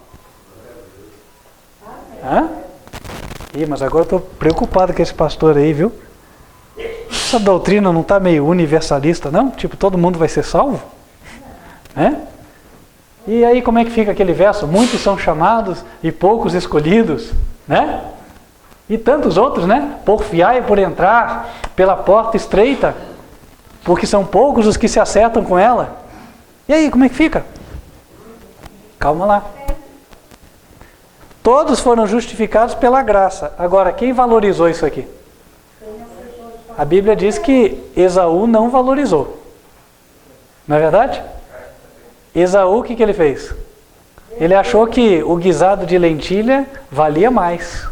Mas agora eu estou preocupado com esse pastor aí, viu? Essa doutrina não está meio universalista, não? Tipo, todo mundo vai ser salvo? E aí como é que fica aquele verso? Muitos são chamados e poucos escolhidos, né? E tantos outros, né? Porfiai por entrar pela porta estreita, porque são poucos os que se acertam com ela. E aí, como é que fica? Calma lá. Todos foram justificados pela graça. Agora, quem valorizou isso aqui? A Bíblia diz que Esaú não valorizou. Não é verdade? Esaú, o que ele fez? Ele achou que o guisado de lentilha valia mais.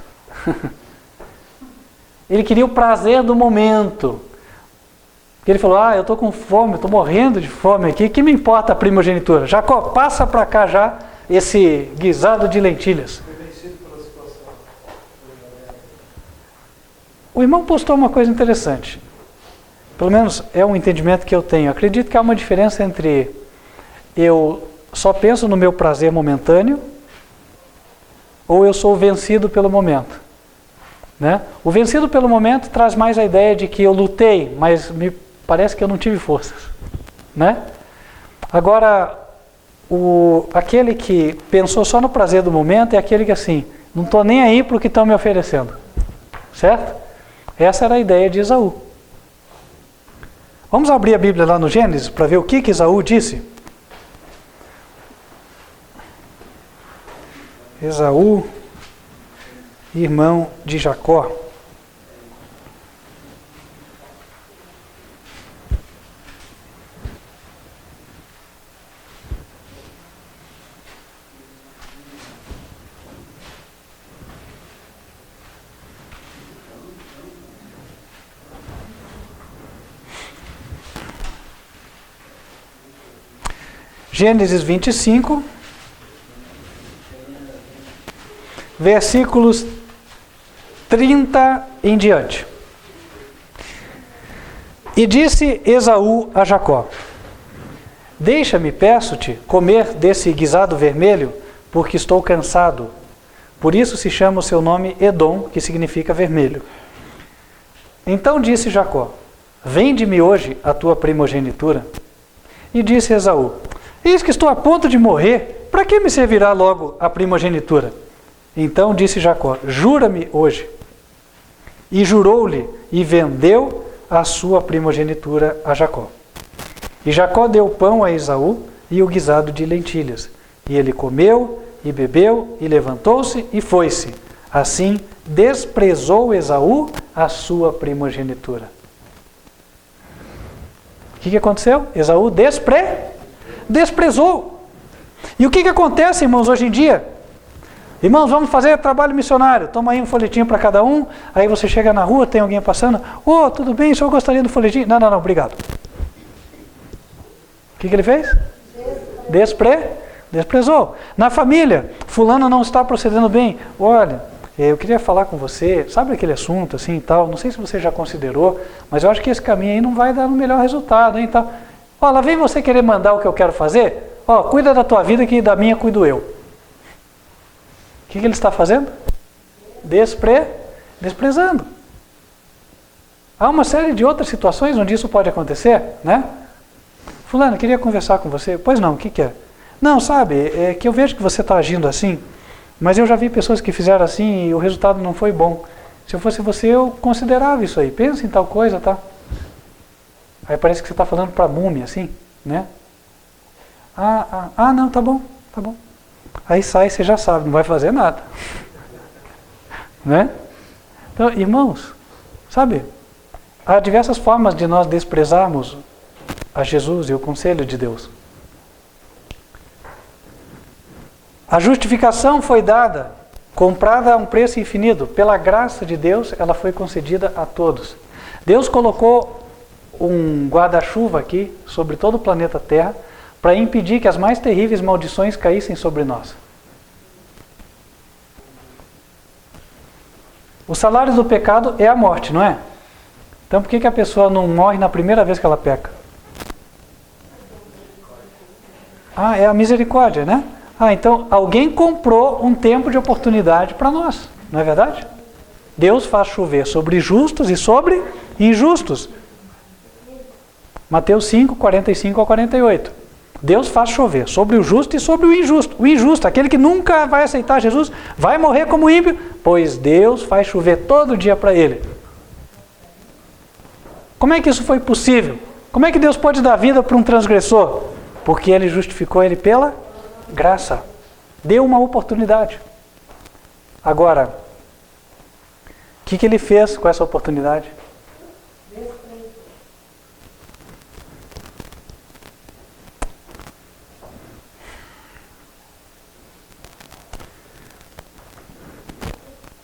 Ele queria o prazer do momento. Ele falou, eu estou com fome, estou morrendo de fome aqui, que me importa a primogenitura? Jacó, passa para cá já esse guisado de lentilhas. O irmão postou uma coisa interessante. Pelo menos é um entendimento que eu tenho. Acredito que há uma diferença entre eu só penso no meu prazer momentâneo ou eu sou vencido pelo momento. Né? O vencido pelo momento traz mais a ideia de que eu lutei, mas me parece que eu não tive forças. Né? Agora, aquele que pensou só no prazer do momento é aquele que assim, não estou nem aí para o que estão me oferecendo. Certo? Essa era a ideia de Esaú. Vamos abrir a Bíblia lá no Gênesis para ver o que Esaú disse? Esaú, irmão de Jacó. Gênesis 25, versículos 30 em diante. E disse Esaú a Jacó: deixa-me, peço-te, comer desse guisado vermelho, porque estou cansado. Por isso se chama o seu nome Edom, que significa vermelho. Então disse Jacó: vende-me hoje a tua primogenitura. E disse Esaú: eis que estou a ponto de morrer, para que me servirá logo a primogenitura? Então disse Jacó: jura-me hoje. E jurou-lhe, e vendeu a sua primogenitura a Jacó. E Jacó deu pão a Esaú e o guisado de lentilhas. E ele comeu, e bebeu, e levantou-se, e foi-se. Assim, desprezou Esaú a sua primogenitura. O que aconteceu? Esaú desprezou. E o que acontece, irmãos, hoje em dia? Irmãos, vamos fazer trabalho missionário. Toma aí um folhetinho para cada um. Aí você chega na rua, tem alguém passando. Ô, tudo bem, o senhor gostaria do folhetinho? Não, obrigado. O que ele fez? Desprezou. Na família, fulano não está procedendo bem. Olha, eu queria falar com você, sabe aquele assunto assim e tal, não sei se você já considerou, mas eu acho que esse caminho aí não vai dar o melhor resultado, hein, tal. Ó, lá vem você querer mandar o que eu quero fazer? Ó, cuida da tua vida que da minha cuido eu. O que ele está fazendo? Desprezando. Há uma série de outras situações onde isso pode acontecer, né? Fulano, queria conversar com você. Pois não, o que é? Não, sabe, é que eu vejo que você está agindo assim, mas eu já vi pessoas que fizeram assim e o resultado não foi bom. Se eu fosse você, eu considerava isso aí. Pensa em tal coisa, tá? Aí parece que você está falando para a múmia, assim, né? Não, tá bom. Aí sai, você já sabe, não vai fazer nada. Né? Então, irmãos, sabe, há diversas formas de nós desprezarmos a Jesus e o conselho de Deus. A justificação foi dada, comprada a um preço infinito. Pela graça de Deus, ela foi concedida a todos. Deus colocou um guarda-chuva aqui sobre todo o planeta Terra para impedir que as mais terríveis maldições caíssem sobre nós. O salário do pecado é a morte, não é? Então por que a pessoa não morre na primeira vez que ela peca? É a misericórdia, né? Então alguém comprou um tempo de oportunidade para nós, não é verdade? Deus faz chover sobre justos e sobre injustos. Mateus 5, 45 a 48. Deus faz chover sobre o justo e sobre o injusto. O injusto, aquele que nunca vai aceitar Jesus, vai morrer como ímpio, pois Deus faz chover todo dia para ele. Como é que isso foi possível? Como é que Deus pode dar vida para um transgressor? Porque Ele justificou ele pela graça. Deu uma oportunidade. Agora, o que Ele fez com essa oportunidade?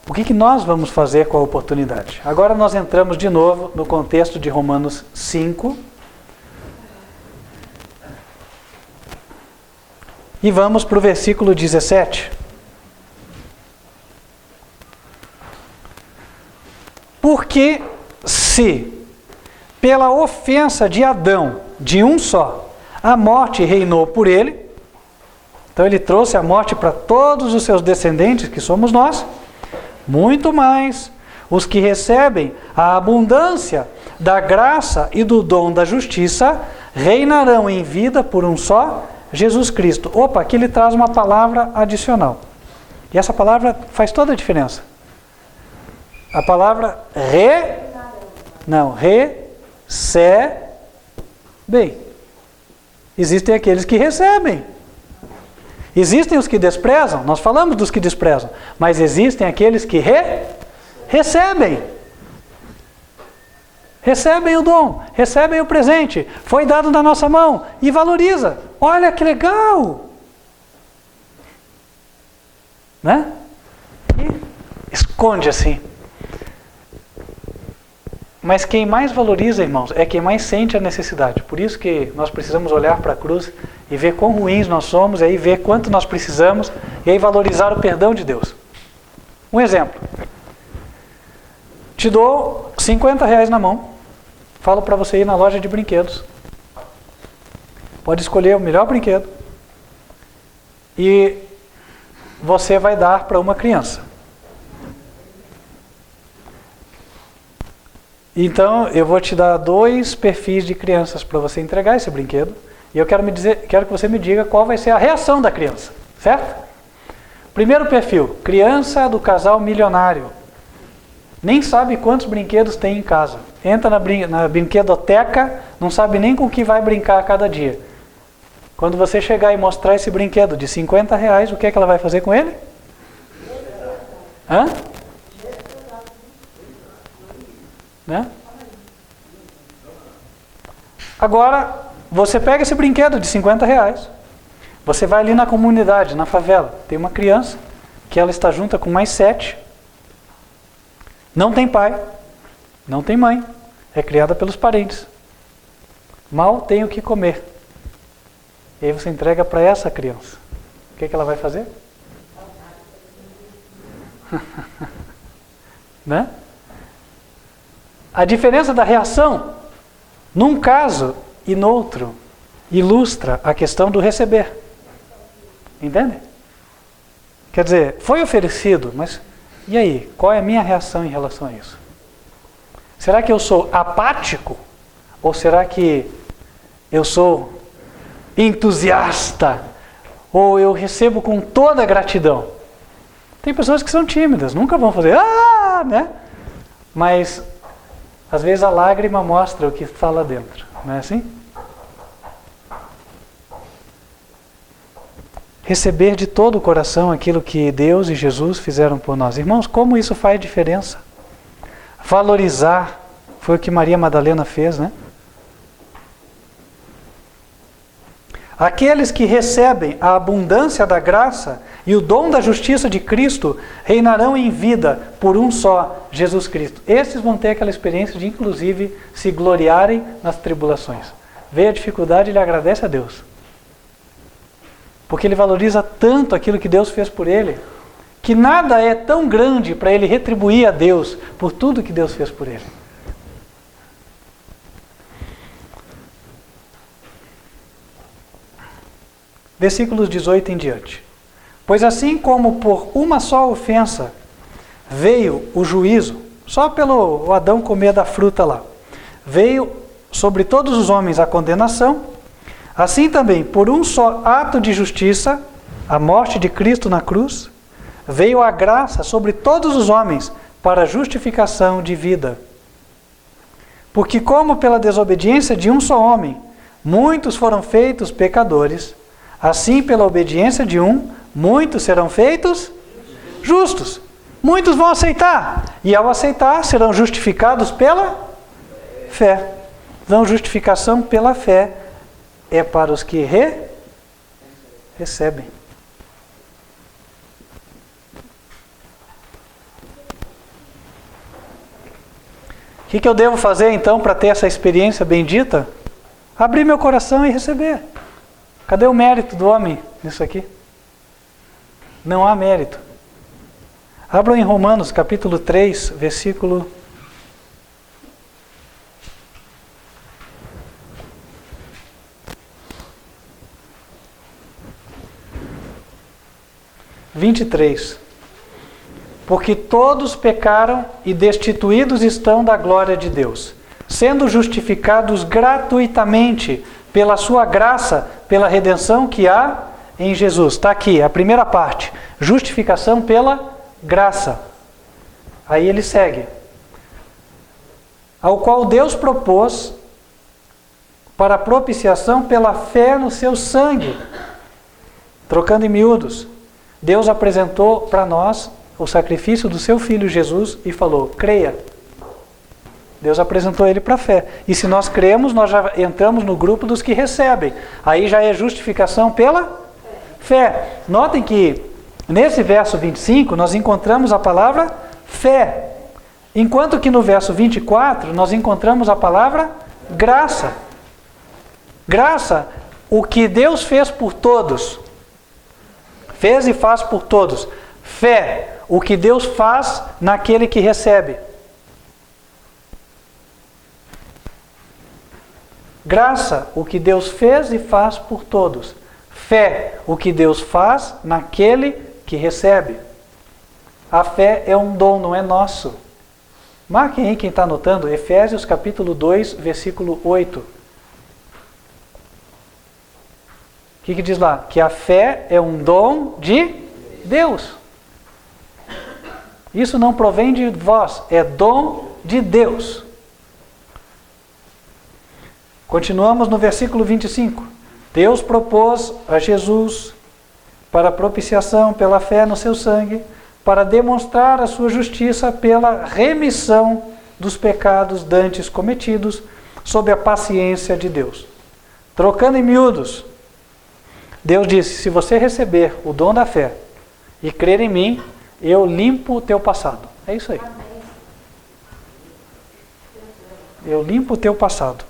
O que nós vamos fazer com a oportunidade? Agora nós entramos de novo no contexto de Romanos 5 e vamos para o versículo 17. Porque se pela ofensa de Adão, de um só, a morte reinou por ele, então ele trouxe a morte para todos os seus descendentes, que somos nós, muito mais os que recebem a abundância da graça e do dom da justiça reinarão em vida por um só, Jesus Cristo. Opa, aqui ele traz uma palavra adicional. E essa palavra faz toda a diferença. A palavra recebem. Existem aqueles que recebem. Existem os que desprezam, nós falamos dos que desprezam, mas existem aqueles que recebem. Recebem o dom, recebem o presente, foi dado na nossa mão e valoriza. Olha que legal! Né? E esconde assim. Mas quem mais valoriza, irmãos, é quem mais sente a necessidade. Por isso que nós precisamos olhar para a cruz e ver quão ruins nós somos, e aí ver quanto nós precisamos, e aí valorizar o perdão de Deus. Um exemplo. Te dou R$50 na mão, falo para você ir na loja de brinquedos. Pode escolher o melhor brinquedo e você vai dar para uma criança. Então, eu vou te dar 2 perfis de crianças para você entregar esse brinquedo. E eu quero que você me diga qual vai ser a reação da criança. Certo? Primeiro perfil, criança do casal milionário. Nem sabe quantos brinquedos tem em casa. Entra na brinquedoteca, não sabe nem com o que vai brincar a cada dia. Quando você chegar e mostrar esse brinquedo de R$50, o que é que ela vai fazer com ele? Né? Agora, você pega esse brinquedo de R$50, você vai ali na comunidade, na favela, tem uma criança que ela está junta com mais 7, não tem pai, não tem mãe, é criada pelos parentes. Mal tem o que comer. E aí você entrega para essa criança. O que ela vai fazer? Né? A diferença da reação, num caso e no outro, ilustra a questão do receber. Entende? Quer dizer, foi oferecido, mas e aí? Qual é a minha reação em relação a isso? Será que eu sou apático? Ou será que eu sou entusiasta? Ou eu recebo com toda a gratidão? Tem pessoas que são tímidas, nunca vão fazer, né? Mas, às vezes a lágrima mostra o que está lá dentro, não é assim? Receber de todo o coração aquilo que Deus e Jesus fizeram por nós. Irmãos, como isso faz diferença? Valorizar, foi o que Maria Madalena fez, né? Aqueles que recebem a abundância da graça e o dom da justiça de Cristo reinarão em vida por um só, Jesus Cristo. Esses vão ter aquela experiência de, inclusive, se gloriarem nas tribulações. Vê a dificuldade e ele agradece a Deus. Porque ele valoriza tanto aquilo que Deus fez por ele, que nada é tão grande para ele retribuir a Deus por tudo que Deus fez por ele. Versículos 18 em diante. Pois assim como por uma só ofensa veio o juízo, só pelo Adão comer da fruta lá, veio sobre todos os homens a condenação, assim também por um só ato de justiça, a morte de Cristo na cruz, veio a graça sobre todos os homens para a justificação de vida. Porque como pela desobediência de um só homem, muitos foram feitos pecadores, assim pela obediência de um, muitos serão feitos justos. Muitos vão aceitar, e ao aceitar serão justificados pela fé. Então, justificação pela fé é para os que recebem. O que eu devo fazer então para ter essa experiência bendita? Abrir meu coração e receber. Cadê o mérito do homem nisso aqui? Não há mérito. Abram em Romanos capítulo 3, versículo 23. Porque todos pecaram e destituídos estão da glória de Deus, sendo justificados gratuitamente pela sua graça, pela redenção que há em Jesus. Está aqui, a primeira parte. Justificação pela graça. Aí ele segue. Ao qual Deus propôs para propiciação pela fé no seu sangue. Trocando em miúdos. Deus apresentou para nós o sacrifício do seu Filho Jesus e falou, creia. Deus apresentou ele para a fé. E se nós cremos, nós já entramos no grupo dos que recebem. Aí já é justificação pela fé. Notem que nesse verso 25 nós encontramos a palavra fé. Enquanto que no verso 24 nós encontramos a palavra graça. Graça, o que Deus fez por todos. Fez e faz por todos. Fé, o que Deus faz naquele que recebe. Graça, o que Deus fez e faz por todos. Fé, o que Deus faz naquele que recebe. A fé é um dom, não é nosso. Marquem aí quem está anotando, Efésios capítulo 2, versículo 8. O que diz lá? Que a fé é um dom de Deus. Isso não provém de vós, é dom de Deus. Continuamos no versículo 25. Deus propôs a Jesus para propiciação pela fé no seu sangue, para demonstrar a sua justiça pela remissão dos pecados dantes cometidos sob a paciência de Deus. Trocando em miúdos, Deus disse, se você receber o dom da fé e crer em mim, eu limpo o teu passado. É isso aí. Eu limpo o teu passado.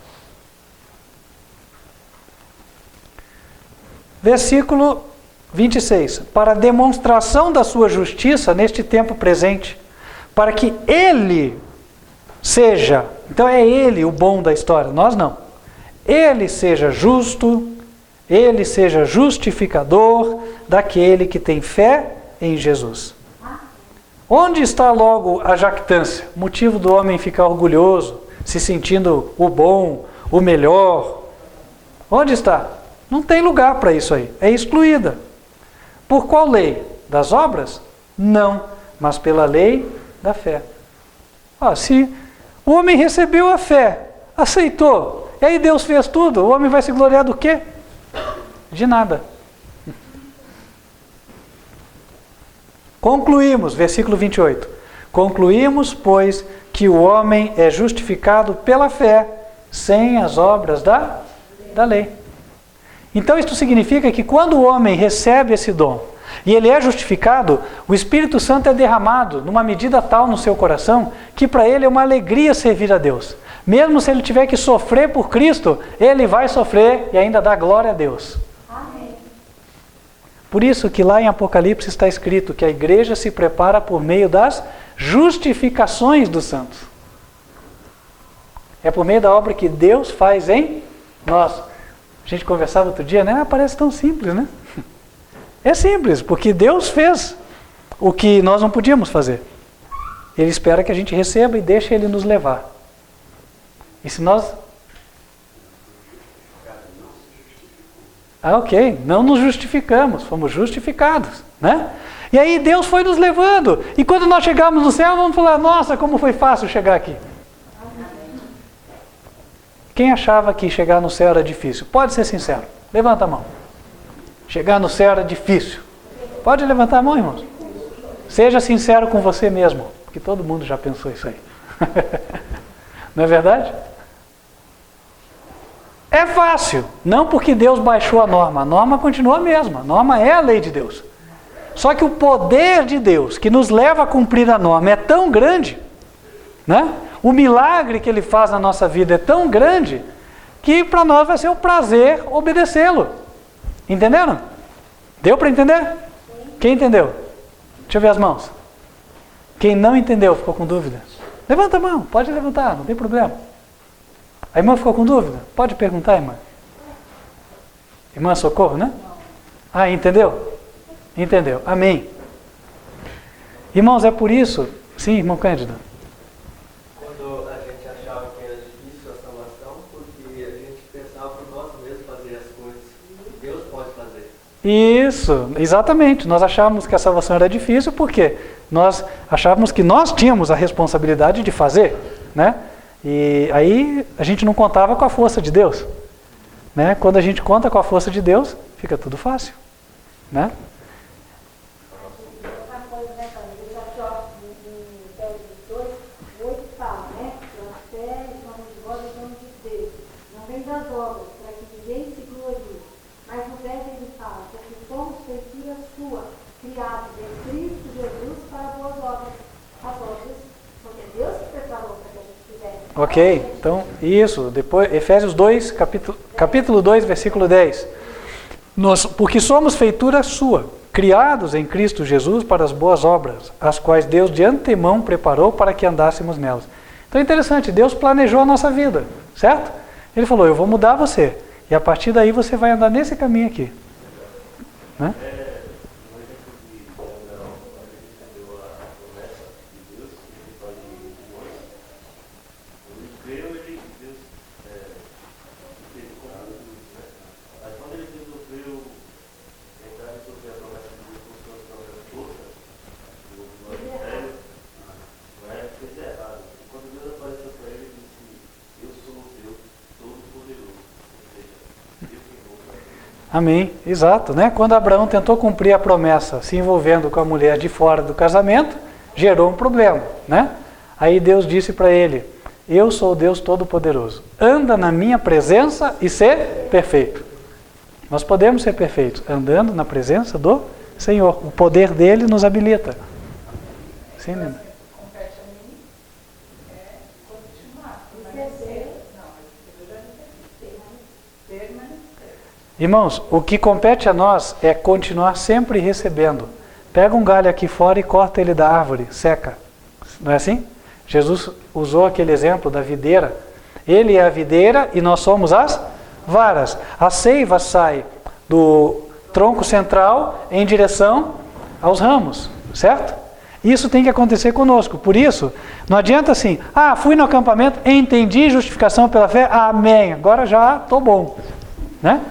Versículo 26. Para a demonstração da sua justiça neste tempo presente, para que ele seja, então é ele o bom da história, nós não. Ele seja justo, ele seja justificador daquele que tem fé em Jesus. Onde está logo a jactância? Motivo do homem ficar orgulhoso, se sentindo o bom, o melhor. Onde está? Não tem lugar para isso aí. É excluída. Por qual lei? Das obras? Não, mas pela lei da fé. Se o homem recebeu a fé, aceitou, e aí Deus fez tudo, o homem vai se gloriar do quê? De nada. Concluímos, versículo 28. Concluímos, pois, que o homem é justificado pela fé, sem as obras da lei. Então isto significa que quando o homem recebe esse dom, e ele é justificado, o Espírito Santo é derramado numa medida tal no seu coração, que para ele é uma alegria servir a Deus. Mesmo se ele tiver que sofrer por Cristo, ele vai sofrer e ainda dá glória a Deus. Amém. Por isso que lá em Apocalipse está escrito que a igreja se prepara por meio das justificações dos santos. É por meio da obra que Deus faz em nós. A gente conversava outro dia, né? Parece tão simples, né? É simples, porque Deus fez o que nós não podíamos fazer. Ele espera que a gente receba e deixe Ele nos levar. E se nós... ok, não nos justificamos, fomos justificados, né? E aí Deus foi nos levando. E quando nós chegarmos no céu, vamos falar, nossa, como foi fácil chegar aqui. Quem achava que chegar no céu era difícil? Pode ser sincero. Levanta a mão. Chegar no céu era difícil. Pode levantar a mão, irmãos. Seja sincero com você mesmo, porque todo mundo já pensou isso aí. Não é verdade? É fácil. Não porque Deus baixou a norma continua a mesma. A norma é a lei de Deus. Só que o poder de Deus que nos leva a cumprir a norma é tão grande, né? O milagre que Ele faz na nossa vida é tão grande que para nós vai ser um prazer obedecê-lo. Entenderam? Deu para entender? Quem entendeu? Deixa eu ver as mãos. Quem não entendeu, ficou com dúvida? Levanta a mão, pode levantar, não tem problema. A irmã ficou com dúvida? Pode perguntar, irmã. Irmã Socorro, né? Entendeu? Entendeu. Amém. Irmãos, é por isso... Sim, irmão Cândido. Quando a gente achava que era difícil a salvação, porque a gente pensava por nós mesmos fazer as coisas que Deus pode fazer. Isso, exatamente. Nós achávamos que a salvação era difícil porque nós achávamos que nós tínhamos a responsabilidade de fazer, né? E aí a gente não contava com a força de Deus, né? Quando a gente conta com a força de Deus, fica tudo fácil, né? Ok, então isso, depois Efésios 2, capítulo 2, versículo 10. Porque somos feitura sua, criados em Cristo Jesus para as boas obras, as quais Deus de antemão preparou para que andássemos nelas. Então é interessante, Deus planejou a nossa vida, certo? Ele falou, eu vou mudar você, e a partir daí você vai andar nesse caminho aqui. Né? Amém, exato, né? Quando Abraão tentou cumprir a promessa se envolvendo com a mulher de fora do casamento, gerou um problema, né? Aí Deus disse para ele, eu sou o Deus Todo-Poderoso, anda na minha presença e ser perfeito. Nós podemos ser perfeitos andando na presença do Senhor. O poder dele nos habilita. Sim, Nina? Compete a mim continuar. Permanecer. Irmãos, o que compete a nós é continuar sempre recebendo. Pega um galho aqui fora e corta ele da árvore, seca. Não é assim? Jesus usou aquele exemplo da videira. Ele é a videira e nós somos as varas. A seiva sai do tronco central em direção aos ramos, certo? Isso tem que acontecer conosco. Por isso, não adianta assim, fui no acampamento, entendi justificação pela fé, amém, agora já estou bom. Né?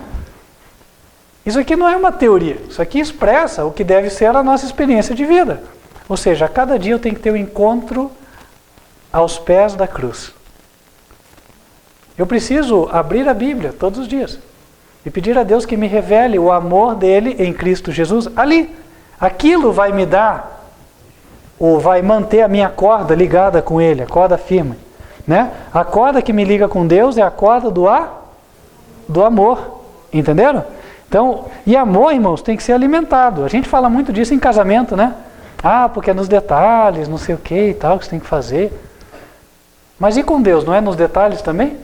Isso aqui não é uma teoria, isso aqui expressa o que deve ser a nossa experiência de vida. Ou seja, a cada dia eu tenho que ter um encontro aos pés da cruz. Eu preciso abrir a Bíblia todos os dias e pedir a Deus que me revele o amor dele em Cristo Jesus ali. Aquilo vai me dar, ou vai manter a minha corda ligada com ele, a corda firme. Né? A corda que me liga com Deus é a corda do amor. Entenderam? Então, e amor, irmãos, tem que ser alimentado. A gente fala muito disso em casamento, né? Porque é nos detalhes, não sei o que e tal, que você tem que fazer. Mas e com Deus, não é nos detalhes também?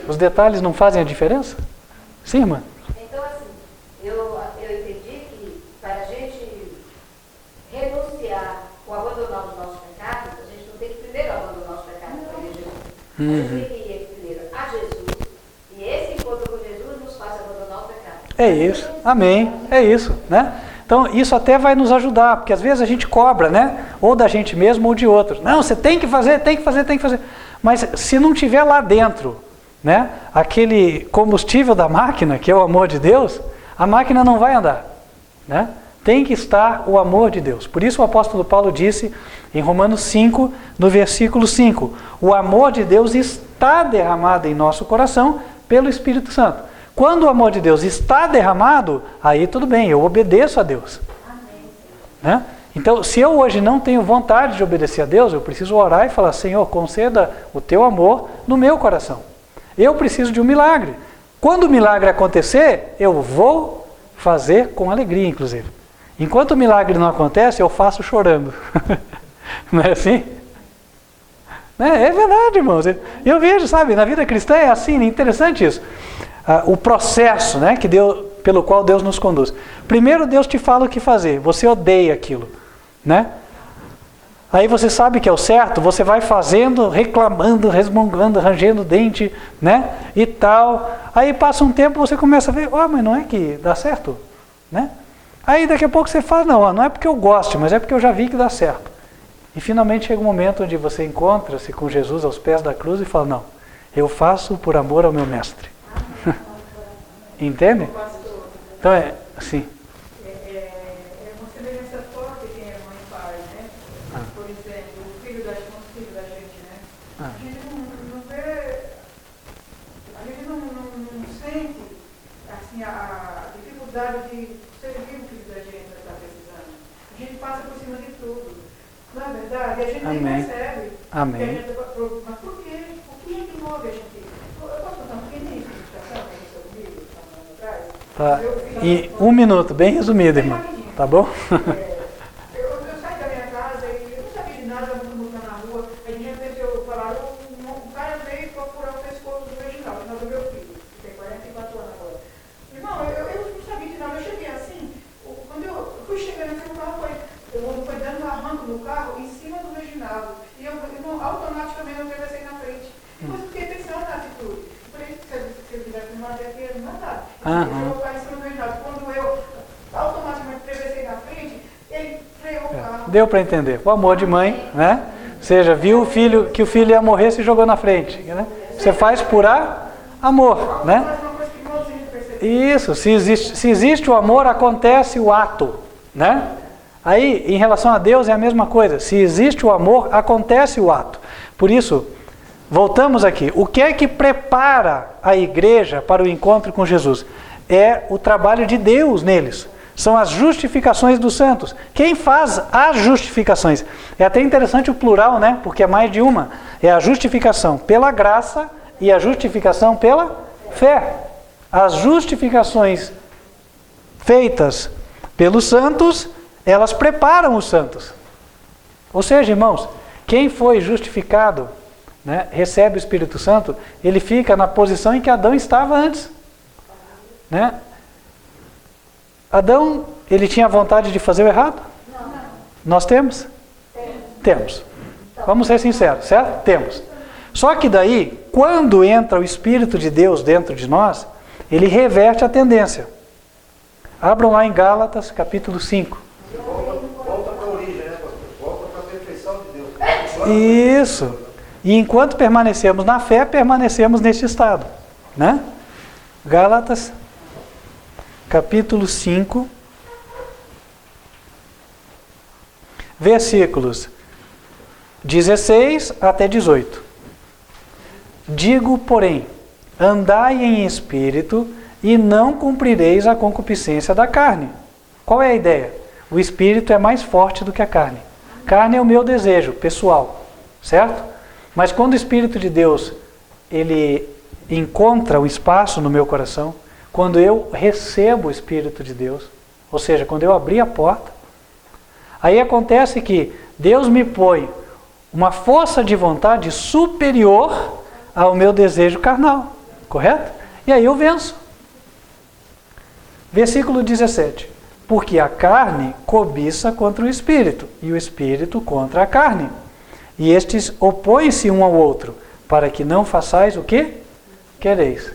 Os detalhes não fazem a diferença? Sim, irmã? Então, assim, eu entendi que para a gente renunciar ou abandonar os nossos pecados, a gente não tem que primeiro abandonar os pecados para ir a Jesus. A gente tem que ir primeiro a Jesus, e esse encontro com Jesus nos faz abandonar o pecado. É isso, amém, é isso, né? Então, isso até vai nos ajudar, porque às vezes a gente cobra, né? Ou da gente mesmo ou de outros. Não, você tem que fazer, tem que fazer, tem que fazer. Mas se não tiver lá dentro, né, aquele combustível da máquina, que é o amor de Deus, a máquina não vai andar. Né? Tem que estar o amor de Deus. Por isso o apóstolo Paulo disse em Romanos 5, no versículo 5, o amor de Deus está derramado em nosso coração pelo Espírito Santo. Quando o amor de Deus está derramado, aí tudo bem, eu obedeço a Deus. Amém. Né? Então, se eu hoje não tenho vontade de obedecer a Deus, eu preciso orar e falar, Senhor, conceda o teu amor no meu coração. Eu preciso de um milagre. Quando o milagre acontecer, eu vou fazer com alegria, inclusive. Enquanto o milagre não acontece, eu faço chorando. Não é assim? É verdade, irmãos. Eu vejo, sabe, na vida cristã é assim, é interessante isso. O processo, né, pelo qual Deus nos conduz. Primeiro Deus te fala o que fazer, você odeia aquilo. Né? Aí você sabe que é o certo, você vai fazendo, reclamando, resmungando, rangendo o dente, né? E tal. Aí passa um tempo, você começa a ver, mas não é que dá certo, né? Aí daqui a pouco você fala, não é porque eu gosto, mas é porque eu já vi que dá certo. E finalmente chega um momento onde você encontra-se com Jesus aos pés da cruz e fala, não, eu faço por amor ao meu mestre. Entende? Então é assim. De servir o filho da gente está precisando. A gente passa por cima de tudo. Não é verdade? E a gente nem percebe. Amém. Mas por quê? O que é que move a gente? Eu posso contar um pequenininho de explicação para o seu livro, Tá. E 1 minuto, bem resumido, irmão. Tá bom? Eu saí da minha casa e eu não sabia de nada, muito buscando na rua. Aí de repente eu falava, o cara veio procurar o pescoço do Reginaldo, final do meu filho, que tem 44 anos agora. Irmão, eu não sabia de nada, eu cheguei assim, quando eu fui chegando assim, o carro foi dando um arranco no carro em cima do Reginaldo. E eu automaticamente eu atravessei na frente. Depois eu fiquei pensando na atitude. Por isso que se eu tivesse uma aqui, eu não andava. Eu vou ficar em cima do Reginaldo. Quando eu automaticamente atravessei na frente, ele freou o carro. Deu para entender. O amor de mãe, né? Ou seja, viu que o filho ia morrer, se jogou na frente. Né? Você faz por amor, né? Isso, se existe o amor, acontece o ato, né? Aí, em relação a Deus, é a mesma coisa. Se existe o amor, acontece o ato. Por isso, voltamos aqui. O que é que prepara a igreja para o encontro com Jesus? É o trabalho de Deus neles. São as justificações dos santos. Quem faz as justificações? É até interessante o plural, né? Porque é mais de uma. É a justificação pela graça e a justificação pela fé. As justificações feitas Pelos santos, elas preparam os santos. Ou seja, irmãos, quem foi justificado, né, recebe o Espírito Santo, ele fica na posição em que Adão estava antes. Né? Adão, ele tinha vontade de fazer o errado? Não. Nós temos? Temos. Vamos ser sinceros, certo? Temos. Só que daí, quando entra o Espírito de Deus dentro de nós, ele reverte a tendência. Abram lá em Gálatas, capítulo 5. Volta para a origem, né, pastor? Volta para a perfeição de Deus. Isso. E enquanto permanecemos na fé, permanecemos neste estado. Né? Gálatas, capítulo 5, versículos 16 até 18. Digo, porém, andai em espírito e não cumprireis a concupiscência da carne. Qual é a ideia? O espírito é mais forte do que a carne. Carne é o meu desejo pessoal, certo? Mas quando o Espírito de Deus, ele encontra um espaço no meu coração, quando eu recebo o Espírito de Deus, ou seja, quando eu abri a porta, aí acontece que Deus me põe uma força de vontade superior ao meu desejo carnal, correto? E aí eu venço. Versículo 17. Porque a carne cobiça contra o Espírito, e o Espírito contra a carne. E estes opõem-se um ao outro, para que não façais o que quereis.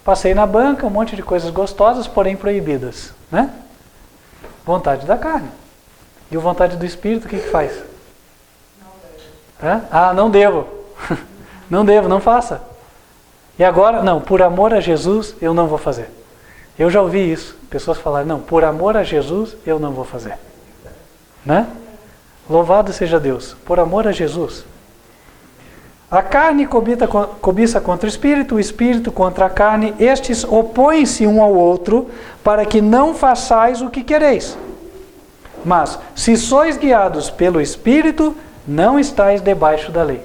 Passei na banca, um monte de coisas gostosas, porém proibidas. Né? Vontade da carne. E a vontade do Espírito, o que faz? Não devo. Não devo, não faça. E agora, não, por amor a Jesus, eu não vou fazer. Eu já ouvi isso. Pessoas falarem, não, por amor a Jesus, eu não vou fazer. Né? Louvado seja Deus. Por amor a Jesus. A carne cobiça contra o Espírito contra a carne. Estes opõem-se um ao outro, para que não façais o que quereis. Mas, se sois guiados pelo Espírito, não estáis debaixo da lei.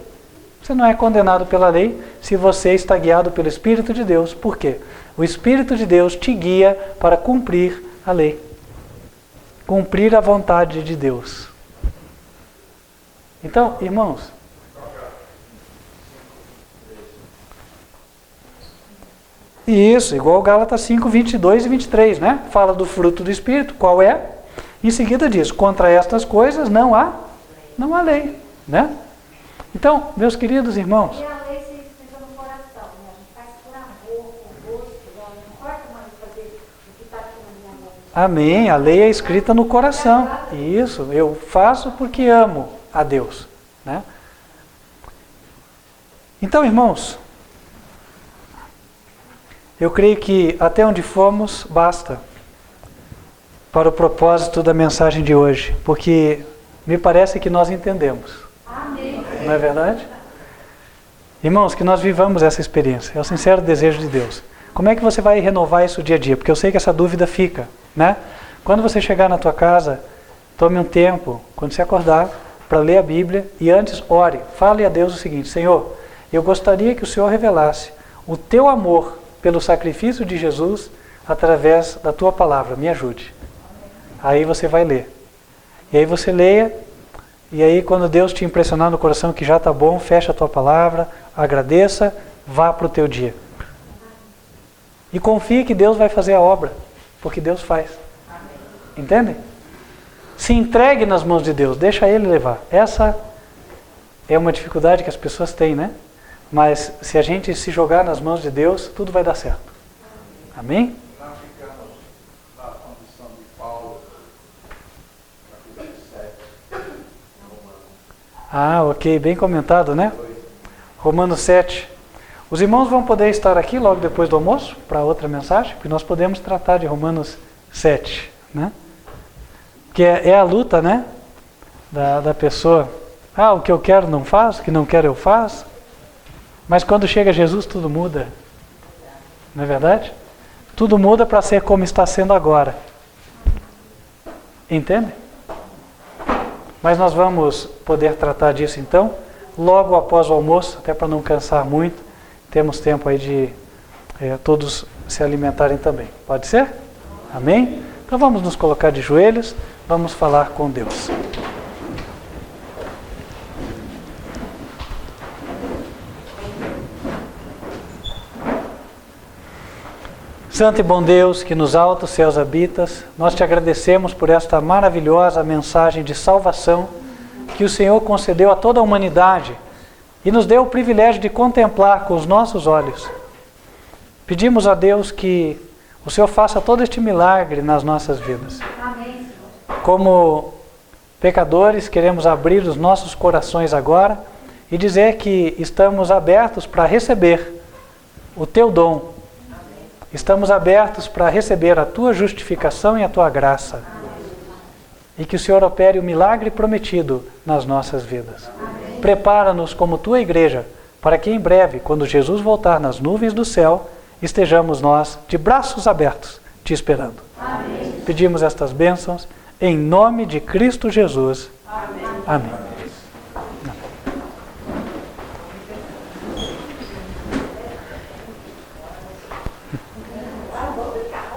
Você não é condenado pela lei se você está guiado pelo Espírito de Deus. Por quê? O Espírito de Deus te guia para cumprir a lei. Cumprir a vontade de Deus. Então, irmãos, isso, igual Gálatas 5, 22 e 23, né? Fala do fruto do Espírito, qual é? Em seguida diz, contra estas coisas não há lei, né? Então, meus queridos irmãos... E a lei se explica no coração, né? A gente faz por amor, com gosto, não importa mais fazer o que está aqui na minha mão. Amém, a lei é escrita no coração. Isso, eu faço porque amo a Deus, né? Então, irmãos, eu creio que até onde fomos, basta para o propósito da mensagem de hoje, porque me parece que nós entendemos. Amém. Não é verdade? Irmãos, que nós vivamos essa experiência. É o sincero desejo de Deus. Como é que você vai renovar isso dia a dia? Porque eu sei que essa dúvida fica, né? Quando você chegar na tua casa, tome um tempo, quando você acordar, para ler a Bíblia e antes ore. Fale a Deus o seguinte, Senhor, eu gostaria que o Senhor revelasse o teu amor pelo sacrifício de Jesus através da tua palavra. Me ajude. Aí você vai ler. E aí você leia. E aí, quando Deus te impressionar no coração que já está bom, fecha a tua palavra, agradeça, vá para o teu dia. E confie que Deus vai fazer a obra, porque Deus faz. Entendem? Se entregue nas mãos de Deus, deixa Ele levar. Essa é uma dificuldade que as pessoas têm, né? Mas se a gente se jogar nas mãos de Deus, tudo vai dar certo. Amém? Não ficamos na condição de Paulo, capítulo 7. Ok, bem comentado, né? Romanos 7. Os irmãos vão poder estar aqui logo depois do almoço para outra mensagem, porque nós podemos tratar de Romanos 7, né? Que é a luta, né? Da pessoa. O que eu quero não faço, o que não quero eu faço. Mas quando chega Jesus, tudo muda. Não é verdade? Tudo muda para ser como está sendo agora. Entende? Mas nós vamos poder tratar disso então, logo após o almoço, até para não cansar muito. Temos tempo aí de todos se alimentarem também. Pode ser? Amém? Então vamos nos colocar de joelhos, vamos falar com Deus. Santo e bom Deus, que nos altos céus habitas, nós te agradecemos por esta maravilhosa mensagem de salvação que o Senhor concedeu a toda a humanidade e nos deu o privilégio de contemplar com os nossos olhos. Pedimos a Deus que o Senhor faça todo este milagre nas nossas vidas. Amém, Senhor. Como pecadores, queremos abrir os nossos corações agora e dizer que estamos abertos para receber o teu dom. Estamos abertos para receber a tua justificação e a tua graça. E que o Senhor opere o milagre prometido nas nossas vidas. Prepara-nos como tua igreja, para que em breve, quando Jesus voltar nas nuvens do céu, estejamos nós de braços abertos, te esperando. Amém. Pedimos estas bênçãos em nome de Cristo Jesus. Amém. Amém.